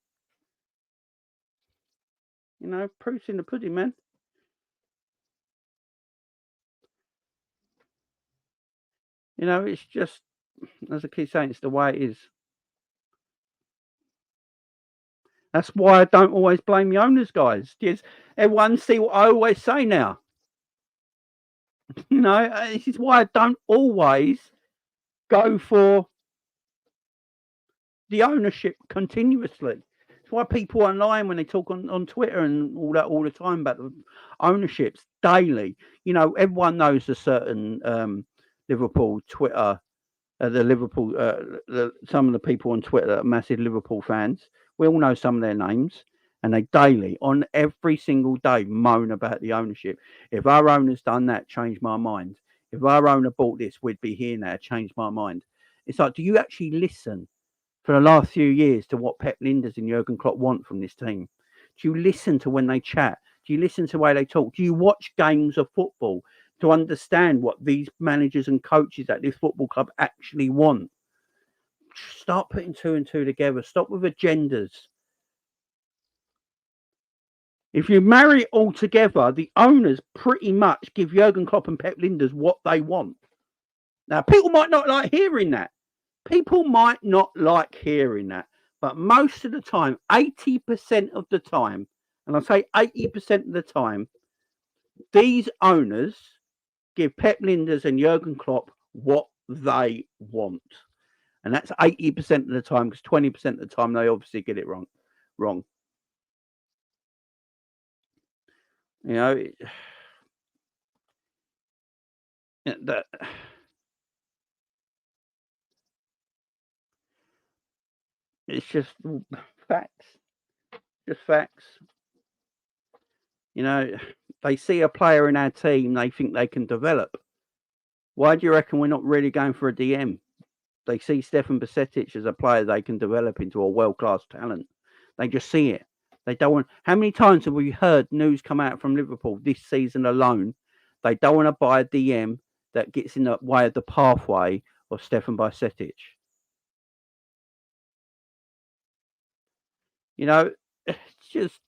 You know, proof's in the pudding, man. You know, it's just, as I keep saying, it's the way it is. That's why I don't always blame the owners, guys. Just everyone see what I always say now. You know, this is why I don't always go for the ownership continuously. It's why people online, when they talk on Twitter and all that all the time about the ownerships daily, you know, everyone knows a certain Liverpool Twitter, the Liverpool, some of the people on Twitter that are massive Liverpool fans. We all know some of their names, and they daily, on every single day, moan about the ownership. If our owner's done that, changed my mind. If our owner bought this, we'd be here now, changed my mind. It's like, do you actually listen for the last few years to what Pep Lijnders and Jurgen Klopp want from this team? Do you listen to when they chat? Do you listen to the way they talk? Do you watch games of football to understand what these managers and coaches at this football club actually want? Start putting two and two together. Stop with agendas. If you marry it all together, the owners pretty much give Jurgen Klopp and Pep Lijnders what they want. Now, people might not like hearing that. People might not like hearing that. But most of the time, 80% of the time, and I say 80% of the time, these owners give Pep Lijnders and Jurgen Klopp what they want. And that's 80% of the time, because 20% of the time they obviously get it wrong. You know, that it's just facts. Just facts. You know, they see a player in our team, they think they can develop. Why do you reckon we're not really going for a DM? They see Stefan Bajcetic as a player they can develop into a world-class talent. They just see it. They don't want. How many times have we heard news come out from Liverpool this season alone? They don't want to buy a DM that gets in the way of the pathway of Stefan Bajcetic. You know, it's just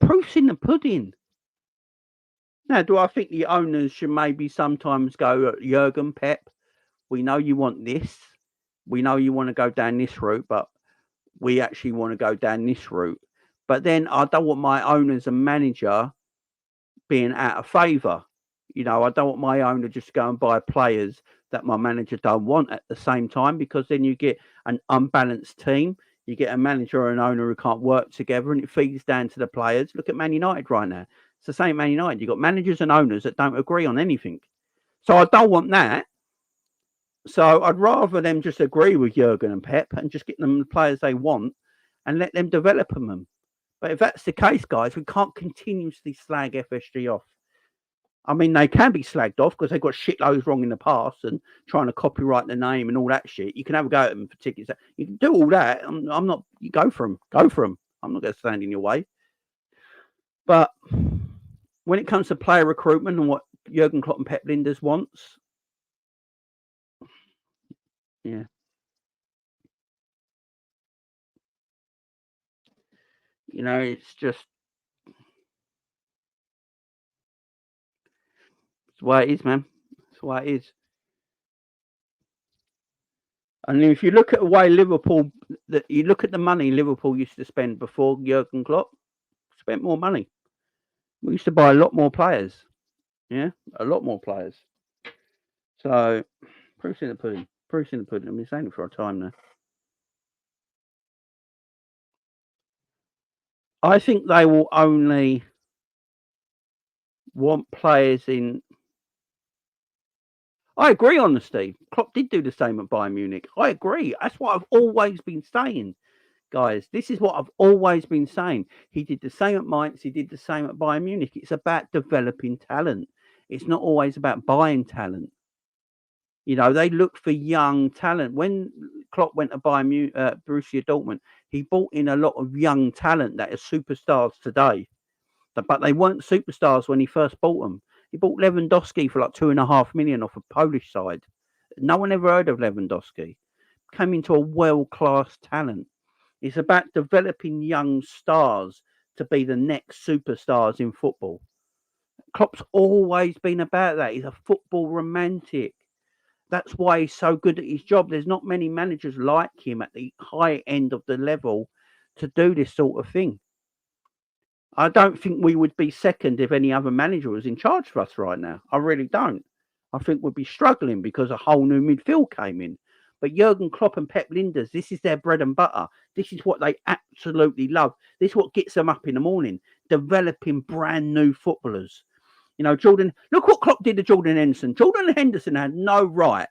proof's in the pudding. Now, do I think the owners should maybe sometimes go, Jurgen, Pep, we know you want this. We know you want to go down this route, but we actually want to go down this route. But then I don't want my owner as a manager being out of favour. You know, I don't want my owner just to go and buy players that my manager don't want at the same time, because then you get an unbalanced team. You get a manager or an owner who can't work together, and it feeds down to the players. Look at Man United right now. It's the same Man United. You've got managers and owners that don't agree on anything. So I don't want that. So I'd rather them just agree with Jurgen and Pep and just get them the players they want and let them develop them. But if that's the case, guys, we can't continuously slag FSG off. I mean, they can be slagged off because they've got shitloads wrong in the past and trying to copyright the name and all that shit. You can have a go at them for tickets. You can do all that. I'm not. You go for them. Go for them. I'm not going to stand in your way. But when it comes to player recruitment and what Jurgen Klopp and Pep Lijnders wants, yeah. You know, it's just it's the way it is, man. It's the way it is. And if you look at the way Liverpool, you look at the money Liverpool used to spend before Jurgen Klopp, spent more money. We used to buy a lot more players. Yeah, a lot more players. So, proof's in the pudding. Proof's in the pudding. I've been saying it for a time now. I think they will only want players in. I agree on the Steve. Klopp did do the same at Bayern Munich. I agree. That's what I've always been saying, guys. This is what I've always been saying. He did the same at Mainz. He did the same at Bayern Munich. It's about developing talent. It's not always about buying talent. You know, they look for young talent. When Klopp went to Borussia Dortmund, he brought in a lot of young talent that are superstars today. But they weren't superstars when he first bought them. He bought Lewandowski for like 2.5 million off a Polish side. No one ever heard of Lewandowski. Came into a world-class talent. It's about developing young stars to be the next superstars in football. Klopp's always been about that. He's a football romantic. That's why he's so good at his job. There's not many managers like him at the high end of the level to do this sort of thing. I don't think we would be second if any other manager was in charge for us right now. I really don't. I think we'd be struggling because a whole new midfield came in. But Jurgen Klopp and Pep Lijnders, this is their bread and butter. This is what they absolutely love. This is what gets them up in the morning, developing brand new footballers. You know, Jordan, look what Klopp did to Jordan Henderson. Jordan Henderson had no right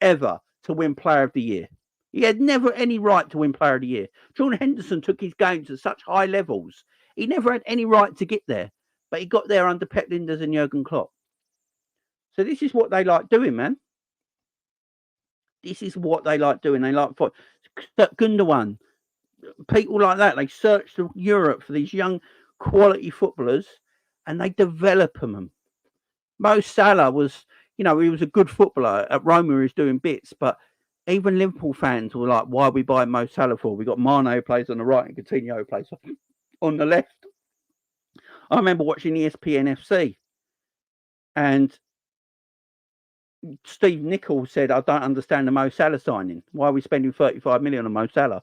ever to win Player of the Year. He had never any right to win Player of the Year. Jordan Henderson took his game to such high levels. He never had any right to get there, but he got there under Pep Lijnders and Jurgen Klopp. So this is what they like doing, man. This is what they like doing. They like Gundogan, people like that. They search through Europe for these young quality footballers and they develop them. Mo Salah was, he was a good footballer. At Roma, he was doing bits, but even Liverpool fans were like, why are we buying Mo Salah for? We got Mane who plays on the right and Coutinho plays on the left. I remember watching ESPN FC and Steve Nichols said, I don't understand the Mo Salah signing. Why are we spending 35 million on Mo Salah?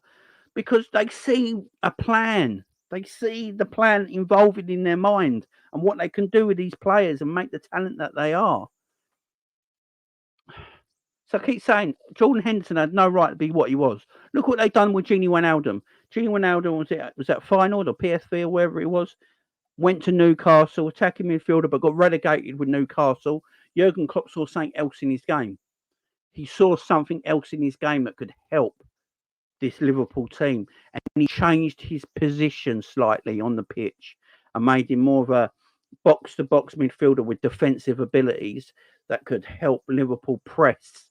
Because they see a plan. They see the plan involved in their mind and what they can do with these players and make the talent that they are. So I keep saying, Jordan Henderson had no right to be what he was. Look what they've done with Gini Wijnaldum. Gini Wijnaldum was at Feyenoord or PSV or wherever it was. Went to Newcastle, attacking midfielder, but got relegated with Newcastle. Jurgen Klopp saw something else in his game. He saw something else in his game that could help this Liverpool team. And he changed his position slightly on the pitch and made him more of a box-to-box midfielder with defensive abilities that could help Liverpool press.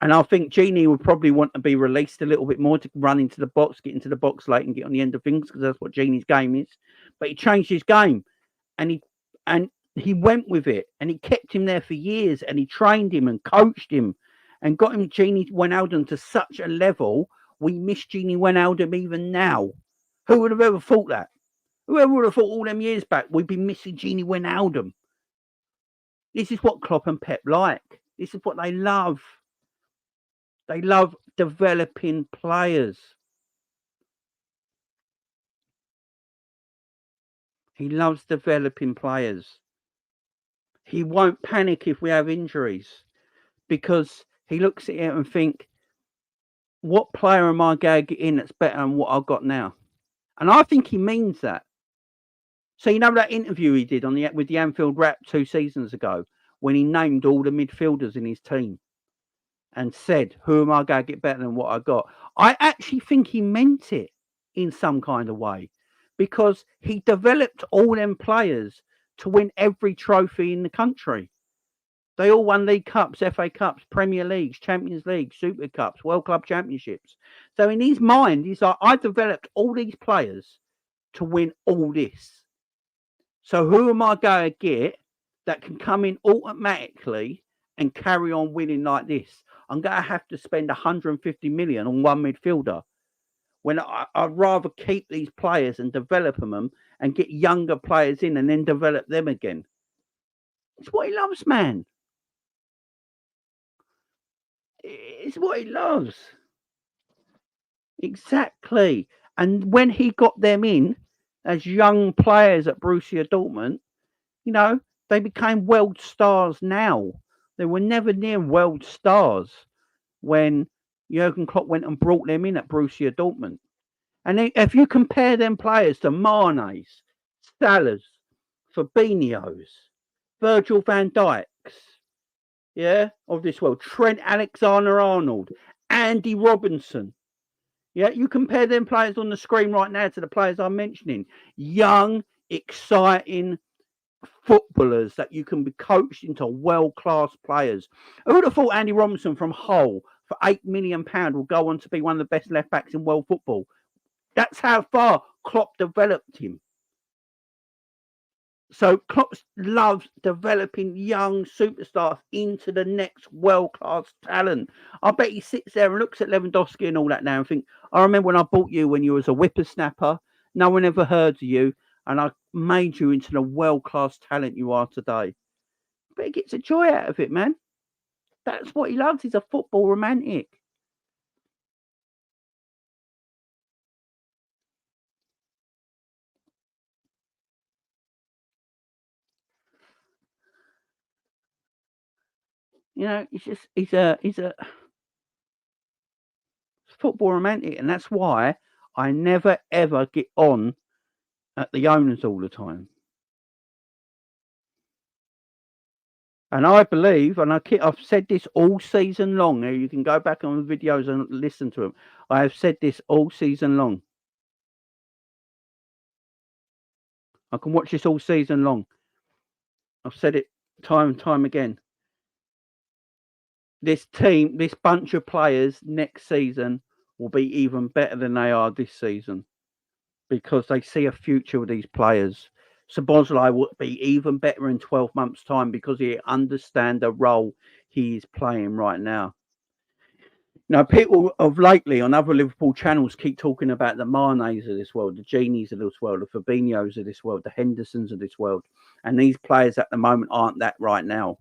And I think Gini would probably want to be released a little bit more to run into the box, get into the box late and get on the end of things, because that's what Gini's game is. But he changed his game and he went with it and he kept him there for years and he trained him and coached him and got him Gini Wijnaldum to such a level. We miss Gini Wijnaldum even now. Who would have ever thought that? Whoever would have thought all them years back we'd be missing Gini Wijnaldum? This is what Klopp and Pep like. This is what they love. They love developing players. He loves developing players. He won't panic if we have injuries because he looks at it and think, what player am I going to get in that's better than what I've got now? And I think he means that. So you know that interview he did with the Anfield Wrap 2 seasons ago when he named all the midfielders in his team and said, who am I going to get better than what I got? I actually think he meant it in some kind of way because he developed all them players to win every trophy in the country. They all won League Cups, FA Cups, Premier Leagues, Champions League, Super Cups, World Club Championships. So in his mind, he's like, I developed all these players to win all this. So who am I going to get that can come in automatically and carry on winning like this? I'm going to have to spend 150 million on one midfielder when I'd rather keep these players and develop them and get younger players in and then develop them again. It's what he loves, man. It's what he loves. Exactly. And when he got them in as young players at Borussia Dortmund, they became world stars now. They were never near world stars when Jurgen Klopp went and brought them in at Borussia Dortmund. And if you compare them players to Mane's, Salah's, Fabinho's, Virgil van Dijk's, of this world, Trent Alexander-Arnold, Andy Robinson, you compare them players on the screen right now to the players I'm mentioning. Young, exciting footballers that you can be coached into world-class players. Who would have thought Andy Robinson from Hull for £8 million will go on to be one of the best left-backs in world football? That's how far Klopp developed him. So Klopp loves developing young superstars into the next world-class talent. I bet he sits there and looks at Lewandowski and all that now and think, I remember when I bought you when you was a whippersnapper. No one ever heard of you, and I made you into the world-class talent you are today. But he gets a joy out of it, man. That's what he loves. He's a football romantic. You know, he's a football romantic, and that's why I never ever get on at the owners all the time. And I believe, and I've said this all season long. You can go back on the videos and listen to them. I have said this all season long. I can watch this all season long. I've said it time and time again. This team, this bunch of players next season will be even better than they are this season because they see a future with these players. Szoboszlai will be even better in 12 months' time because he understands the role he is playing right now. Now, people of lately on other Liverpool channels keep talking about the Manes of this world, the Genies of this world, the Fabinhos of this world, the Hendersons of this world. And these players at the moment aren't that right now.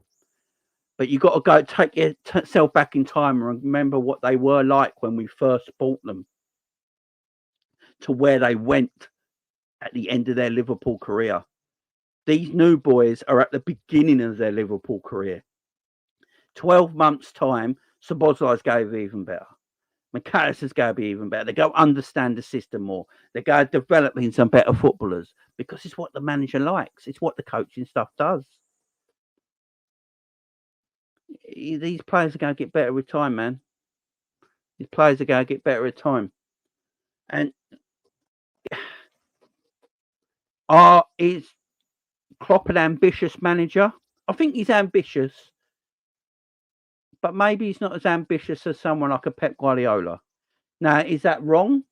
But you've got to go take yourself back in time and remember what they were like when we first bought them to where they went at the end of their Liverpool career. These new boys are at the beginning of their Liverpool career. 12 months' time, Szoboszlai's going to be even better. McAllister's going to be even better. They go understand the system more. They go developing some better footballers because it's what the manager likes. It's what the coaching stuff does. These players are going to get better with time, man. These players are going to get better with time. And is Klopp an ambitious manager? I think he's ambitious, but maybe he's not as ambitious as someone like a Pep Guardiola. Now, is that wrong?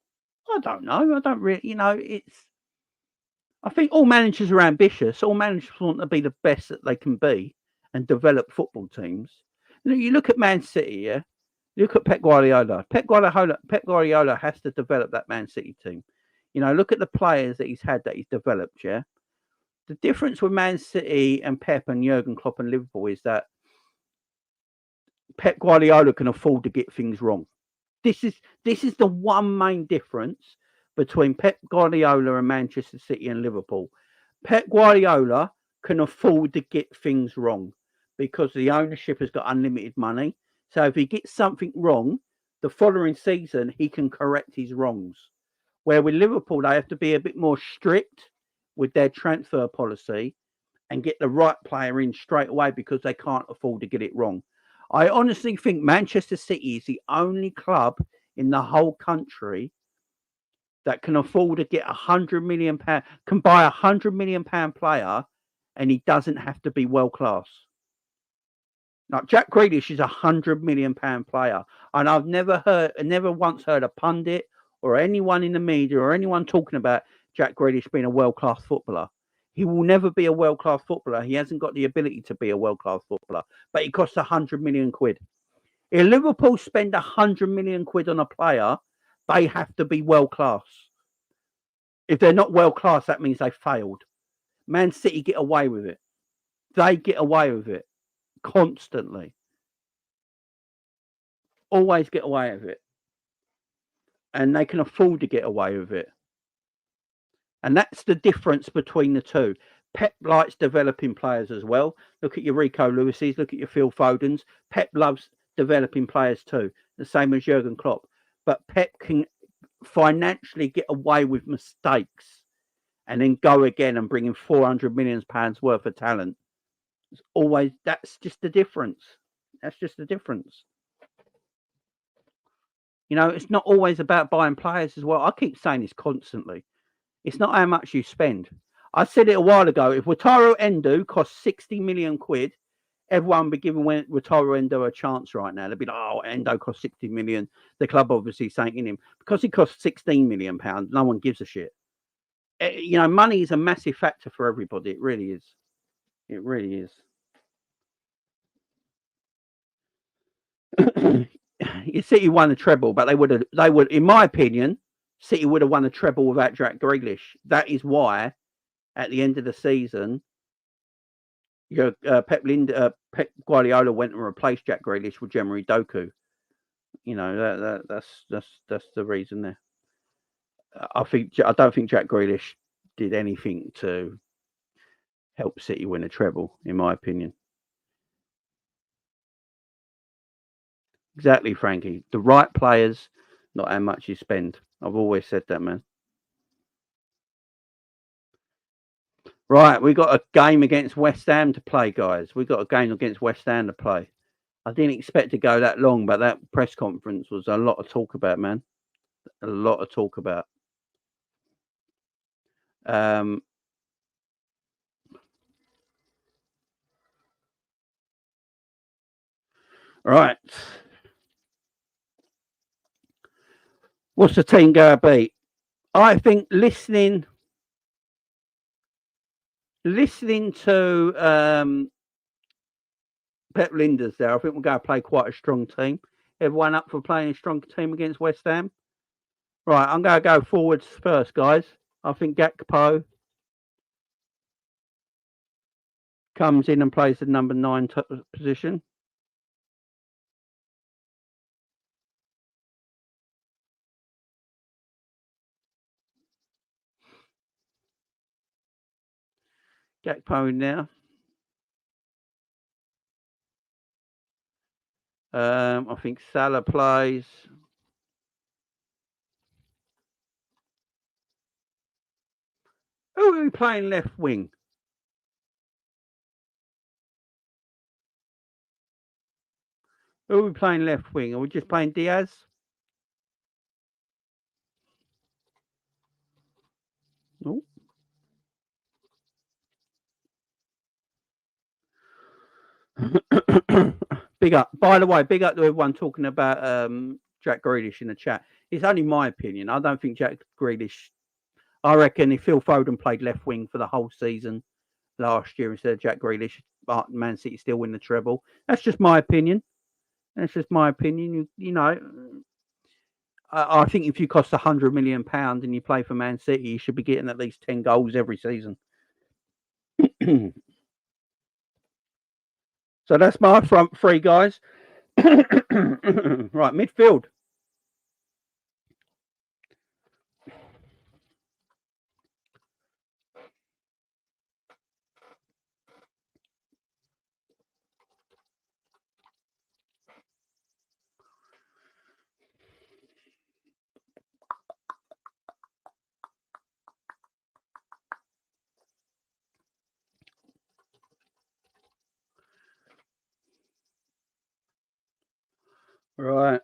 I don't know. I don't really, I think all managers are ambitious. All managers want to be the best that they can be and develop football teams. You look at Man City, yeah? Look at Pep Guardiola. Pep Guardiola has to develop that Man City team. Look at the players that he's had that he's developed, yeah? The difference with Man City and Pep and Jurgen Klopp and Liverpool is that Pep Guardiola can afford to get things wrong. This is the one main difference between Pep Guardiola and Manchester City and Liverpool. Pep Guardiola can afford to get things wrong because the ownership has got unlimited money. So if he gets something wrong, the following season, he can correct his wrongs. Where with Liverpool, they have to be a bit more strict with their transfer policy and get the right player in straight away because they can't afford to get it wrong. I honestly think Manchester City is the only club in the whole country that can afford to get £100 million, can buy £100 million player, and he doesn't have to be world class. Now, Jack Grealish is £100 million player, and I've never once heard a pundit or anyone in the media or anyone talking about Jack Grealish being a world class footballer. He will never be a world class footballer. He hasn't got the ability to be a world class footballer, but he costs £100 million. If Liverpool spend £100 million on a player, they have to be world class. If they're not world class, that means they failed. Man City get away with it. They get away with it constantly. Always get away with it. And they can afford to get away with it. And that's the difference between the two. Pep likes developing players as well. Look at your Rico Lewis's, look at your Phil Fodens. Pep loves developing players too, the same as Jurgen Klopp. But Pep can financially get away with mistakes and then go again and bring in £400 million worth of talent. It's always, that's just the difference. That's just the difference. It's not always about buying players as well. I keep saying this constantly. It's not how much you spend. I said it a while ago. If Wataru Endo costs 60 million quid, everyone would be giving Wataru Endo a chance right now. They'd be like, oh, Endo costs 60 million. The club obviously saying in him. Because he costs £16 million, no one gives a shit. you know, money is a massive factor for everybody. It really is. It really is. City won the treble, but they would, in my opinion, City would have won the treble without Jack Grealish. That is why, at the end of the season, Pep Guardiola went and replaced Jack Grealish with Jeremy Doku. You know, that's the reason there. I don't think Jack Grealish did anything to help City win a treble, in my opinion. Exactly, Frankie. The right players, not how much you spend. I've always said that, man. Right, we got a game against West Ham to play, guys. We got a game against West Ham to play. I didn't expect to go that long, but that press conference was a lot of talk about, man. A lot of talk about. Right. What's the team going to be? I think listening to Pep Lijnders there, I think we're going to play quite a strong team. Everyone up for playing a strong team against West Ham? Right, I'm going to go forwards first, guys. I think Gakpo comes in and plays the number 9 position. Gakpo in now. I think Salah plays. Who are we playing left wing? Who are we playing left wing? Are we just playing Diaz? No. Big up. By the way, big up to everyone talking about Jack Grealish in the chat. It's only my opinion. I don't think Jack Grealish. I reckon if Phil Foden played left wing for the whole season last year instead of Jack Grealish, but Man City still win the treble. That's just my opinion. That's just my opinion. You know, I think if you cost £100 million and you play for Man City, you should be getting at least 10 goals every season. So that's my front three, guys. Right, midfield. Right.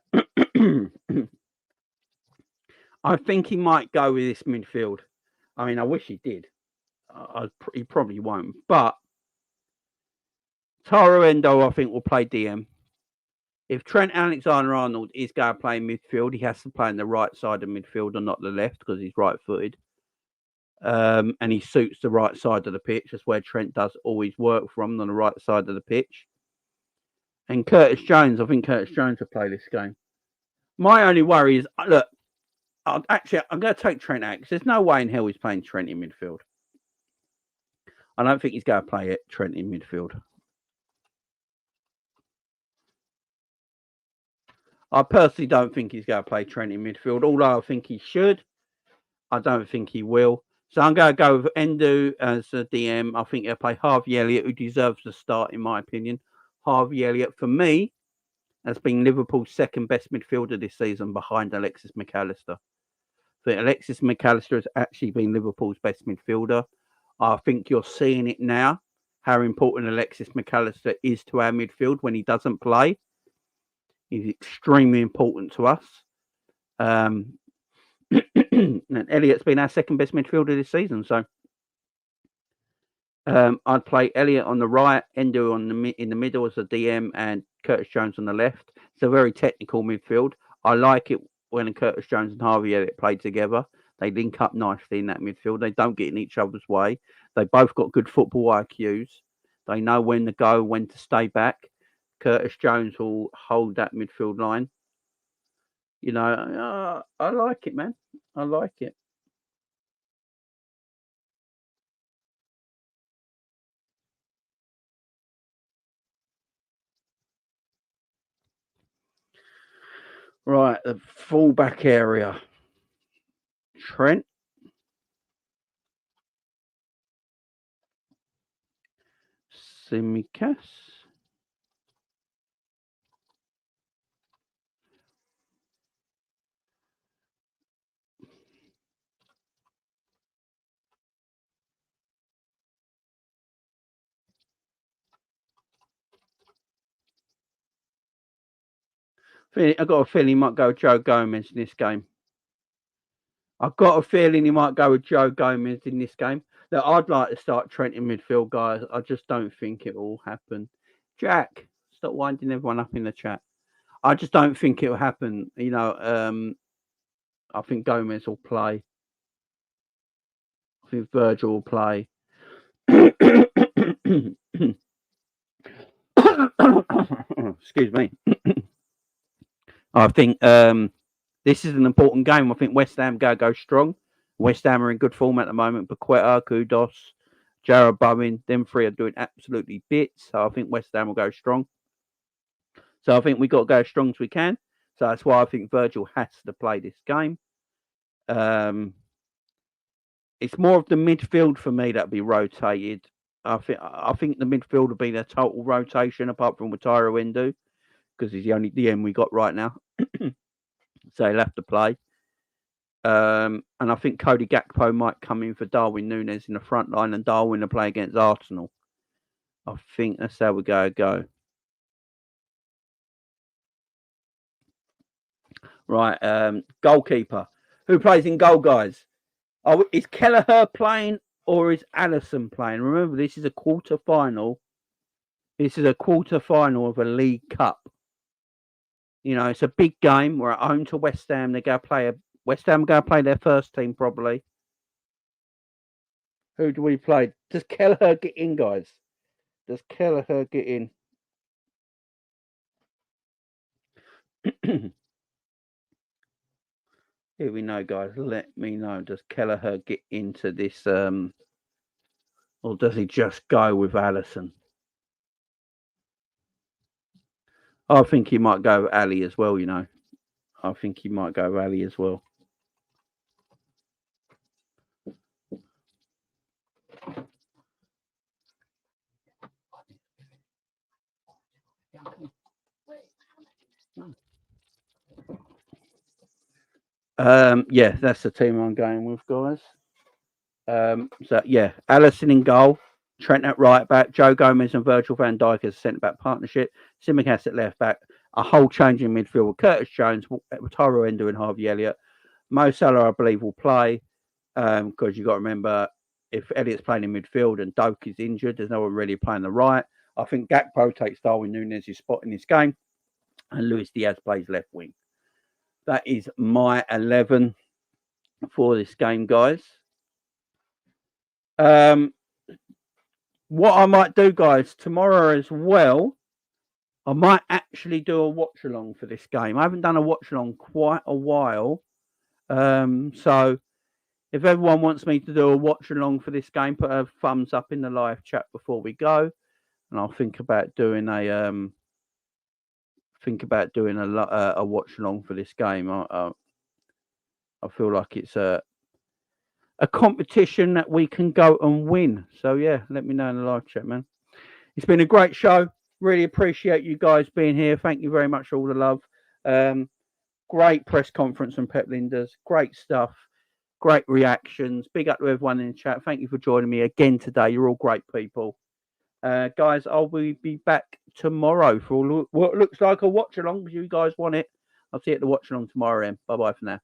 I think he might go with this midfield. I mean, I wish he did. He probably won't. But Taro Endo, I think, will play DM. If Trent Alexander-Arnold is going to play midfield, he has to play on the right side of midfield and not the left because he's right-footed. And he suits the right side of the pitch. That's where Trent does always work from, on the right side of the pitch. And Curtis Jones, I think Curtis Jones will play this game. My only worry is, look, I'm going to take Trent out because there's no way in hell he's playing Trent in midfield. I don't think he's going to play Trent in midfield. I personally don't think he's going to play Trent in midfield, although I think he should. I don't think he will. So I'm going to go with Endo as a DM. I think he'll play Harvey Elliott, who deserves to start, in my opinion. Harvey Elliott, for me, has been Liverpool's second best midfielder this season behind Alexis McAllister. I think Alexis McAllister has actually been Liverpool's best midfielder. I think you're seeing it now, how important Alexis McAllister is to our midfield when he doesn't play. He's extremely important to us. And Elliott's been our second best midfielder this season. So I'd play Elliott on the right, Endo in the middle as a DM, and Curtis Jones on the left. It's a very technical midfield. I like it when Curtis Jones and Harvey Elliott play together. They link up nicely in that midfield. They don't get in each other's way. They both got good football IQs. They know when to go, when to stay back. Curtis Jones will hold that midfield line. You know, I like it, man. I like it. Right, the fullback area. Trent. Simicas. I've got a feeling he might go with Joe Gomez in this game. I've got a feeling he might go with Joe Gomez in this game. Now, I'd like to start Trent in midfield, guys. I just don't think it will happen. Jack, stop winding everyone up in the chat. I just don't think it will happen. You know, I think Gomez will play. I think Virgil will play. Excuse me. I think this is an important game. I think West Ham go strong. West Ham are in good form at the moment. Paqueta, Kudos, Jarrod Bowen, them three are doing absolutely bits. So I think West Ham will go strong. So I think we've got to go as strong as we can. So that's why I think Virgil has to play this game. It's more of the midfield for me that'll be rotated. I think the midfield will be the total rotation apart from Wataru Endo, because he's the only DM we got right now. So he'll have to play. And I think Cody Gakpo might come in for Darwin Nunez in the front line, and Darwin will play against Arsenal. I think that's how we go. Right, goalkeeper. Who plays in goal, guys? Oh, is Kelleher playing or is Allison playing? Remember, this is a quarter-final. This is a quarter-final of a League Cup. You know, it's a big game. We're at home to West Ham. West Ham go play their first team, probably. Who do we play? Does Kelleher get in, guys? Does Kelleher get in? Here we know, guys. Let me know. Does Kelleher get into this, or does he just go with Allison? I think he might go with Ali as well, you know. I think he might go with Ali as well. Yeah, that's the team I'm going with, guys. So yeah, Allison in goal, Trent at right back, Joe Gomez and Virgil van Dijk as a centre back partnership, Simicas at left back, a whole change in midfield with Curtis Jones, Tyrell Endo and Harvey Elliott. Mo Salah, I believe, will play because you've got to remember, if Elliott's playing in midfield and Doak is injured, there's no one really playing the right. I think Gakpo takes Darwin Nunez' spot in this game, and Luis Diaz plays left wing. That is my 11 for this game, guys. What I might do, guys, tomorrow as well, I might actually do a watch along for this game. I haven't done a watch along quite a while. So if everyone wants me to do a watch along for this game, put a thumbs up in the live chat before we go, and I'll think about doing a watch along for this game. I feel like it's a competition that we can go and win. So yeah, let me know in the live chat, man. It's been a great show. Really appreciate you guys being here. Thank you very much for all the love. Great press conference from Pep Lijnders. Great stuff. Great reactions. Big up to everyone in the chat. Thank you for joining me again today. You're all great people. Guys, I'll be back tomorrow for what looks like a watch along because you guys want it. I'll see you at the watch along tomorrow. Bye bye for now.